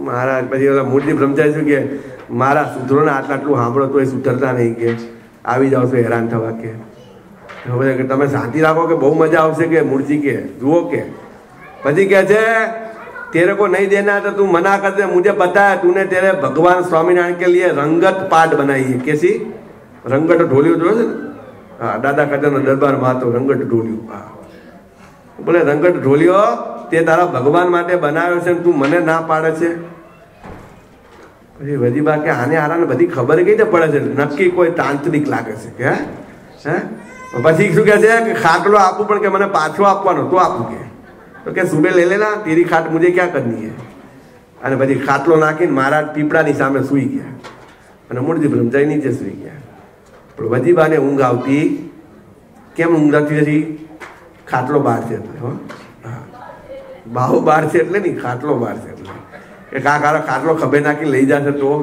મહારાજ. પછી ઓલા મૂર્તિ બ્રહ્મચારી શું કે મારા સુધરો ને આટલું સાંભળો તો એ સુધરતા નહીં કે આવી જાઓ છો હેરાન થવા કે હવે તમે શાંતિ રાખો કે બહુ મજા આવશે કે મૂર્તિ કે જુઓ કે. પછી કે છે तेरे को नहीं देना तो तू मना कर दे, मुझे पता है तूने तेरे भगवान स्वामीनारायण के लिए रंगत पाट बनाई है. कैसी रंगट ढोलियो जो है हाँ दादा कदर दरबार में तो रंगट ढोलियो हाँ बोले रंगट ढोलियो ते तारा भगवान માટે બનાવ્યો છે તું મને ના પાડે છે. પછી વજીબા કે આને આરાને બધી ખબર કઈ રીતે પડે છે, નક્કી કોઈ તાંત્રિક લાગે છે કે હે. પછી શું કે છે કે ખાટલો આપું પણ કે મને પાછો આપવાનો તો આપું કે तो क्या सुबह ले लेना, तेरी खाट मुझे क्या करनी है. અને પછી ખાટલો નાખીને મહારાજ પીપળાની સામે સૂઈ ગયા અને મૂળજી બ્રહ્મચારી નીચે સૂઈ ગયા. પણ વજીબાને ઊંઘ આવતી કેમ ઊંઘ આવતી હતી? ખાટલો બહાર છે એટલે બાહુ બહાર છે એટલે નહીં, ખાટલો બહાર છે એટલે કે કાકારો ખાટલો ખભે નાખી લઈ જશે તો.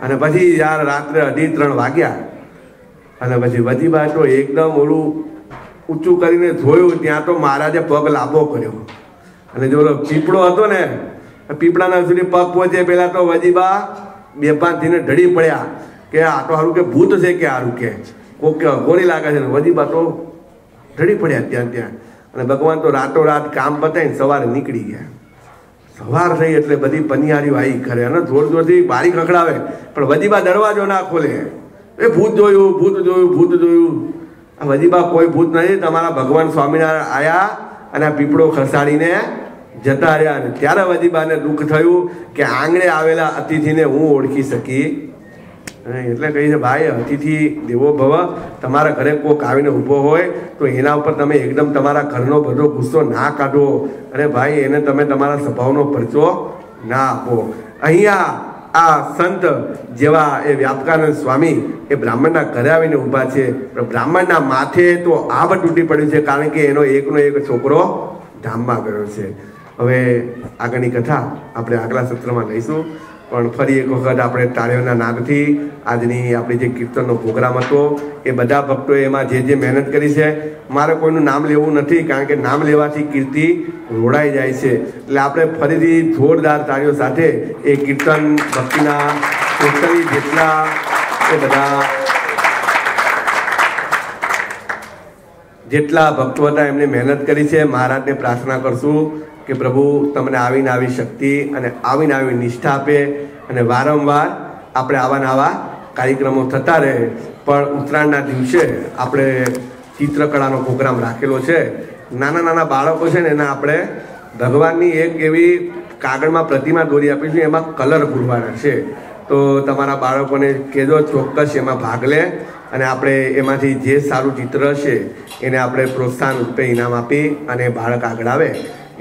અને પછી યાર રાત્રે 2:30 વાગ્યા અને પછી વજીબા તો એકદમ ઓલું ઊંચું કરીને જોયું ત્યાં તો મહારાજે પગ લાંબો કર્યો અને જો પીપળો હતો ને પીપળાના સુધી પગ પહોંચે પેલા તો વજીબા બેભાનથીને ઢળી પડ્યા કે આ તો સારું કે ભૂત છે કે સારું કે કોક ગોળી લાગે છે. વજીબા તો ઢળી પડ્યા ત્યાં અને ભગવાન તો રાતોરાત કામ પતાવીને સવારે નીકળી ગયા. સવાર થઈ એટલે બધી પનિયારીઓ આવી કરે અને જોર જોરથી બારી ખખડાવે પણ વજીબા દરવાજો ના ખોલે. એ ભૂત જોયું, ભૂત જોયું, ભૂત જોયું. વજીબા કોઈ ભૂત નથી, તમારા ભગવાન સ્વામિનારાયણ આયા અને આ પીપળો ખસાડીને જતા રહ્યા. અને ત્યારે વજીબાને દુઃખ થયું કે આંગણે આવેલા અતિથિને હું ઓળખી શકી. એટલે કહી છે ભાઈ અતિથિ દેવો ભવ, તમારા ઘરે કોઈક આવીને ઊભો હોય તો એના ઉપર તમે એકદમ તમારા ઘરનો બધો ગુસ્સો ના કાઢો. અરે ભાઈ એને તમે તમારા સ્વભાવનો પરચો ના આપો. અહીંયા આ સંત જેવા એ વ્યાપકાનંદ સ્વામી એ બ્રાહ્મણના ઘરે આવીને ઊભા છે. બ્રાહ્મણના માથે તો આબ તૂટી પડ્યું છે કારણ કે એનો એકનો એક છોકરો ધામમાં ગયો છે. હવે આગળની કથા આપણે આગલા સત્રમાં લઈશું. પણ ફરી એક વખત આપણે તાળીઓના નાદથી આજની આપણી જે કીર્તનનો પ્રોગ્રામ હતો એ બધા ભક્તોએ એમાં જે મહેનત કરી છે, મારે કોઈનું નામ લેવું નથી કારણ કે નામ લેવાથી કીર્તિ રોડાઈ જાય છે. એટલે આપણે ફરીથી જોરદાર તાળીઓ સાથે એ કીર્તન ભક્તિના ટોટલી જેટલા એ બધા જેટલા ભક્તો હતા એમને મહેનત કરી છે. મહારાજને પ્રાર્થના કરશું કે પ્રભુ તમને આવીને આવી શક્તિ અને આવીને આવી નિષ્ઠા આપે અને વારંવાર આપણે આવા નવા કાર્યક્રમો થતા રહે. પણ ઉત્તરાયણના દિવસે આપણે ચિત્રકળાનો પ્રોગ્રામ રાખેલો છે. નાના નાના બાળકો છે ને એના આપણે ભગવાનની એક એવી કાગળમાં પ્રતિમા દોરી આપીશું, એમાં કલર પૂરવાના છે. તો તમારા બાળકોને કહેજો ચોક્કસ એમાં ભાગ લે અને આપણે એમાંથી જે સારું ચિત્ર હશે એને આપણે પ્રોત્સાહન રૂપે ઇનામ આપી અને બાળક આગળ આવે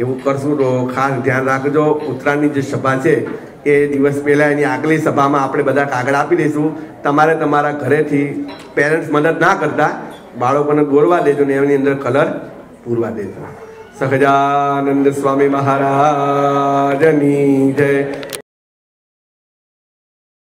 એવું કરશું. તો ખાસ ધ્યાન રાખજો. ઉત્તરાયણની જે સભા છે એ દિવસ પહેલાં એની આગલી સભામાં આપણે બધા કાગળ આપી દઈશું. તમારે તમારા ઘરેથી પેરેન્ટ્સ મદદ ના કરતા બાળકોને દોરવા દેજો ને એની અંદર કલર પૂરવા દેજો. સહજાનંદ સ્વામી મહારાજની જય.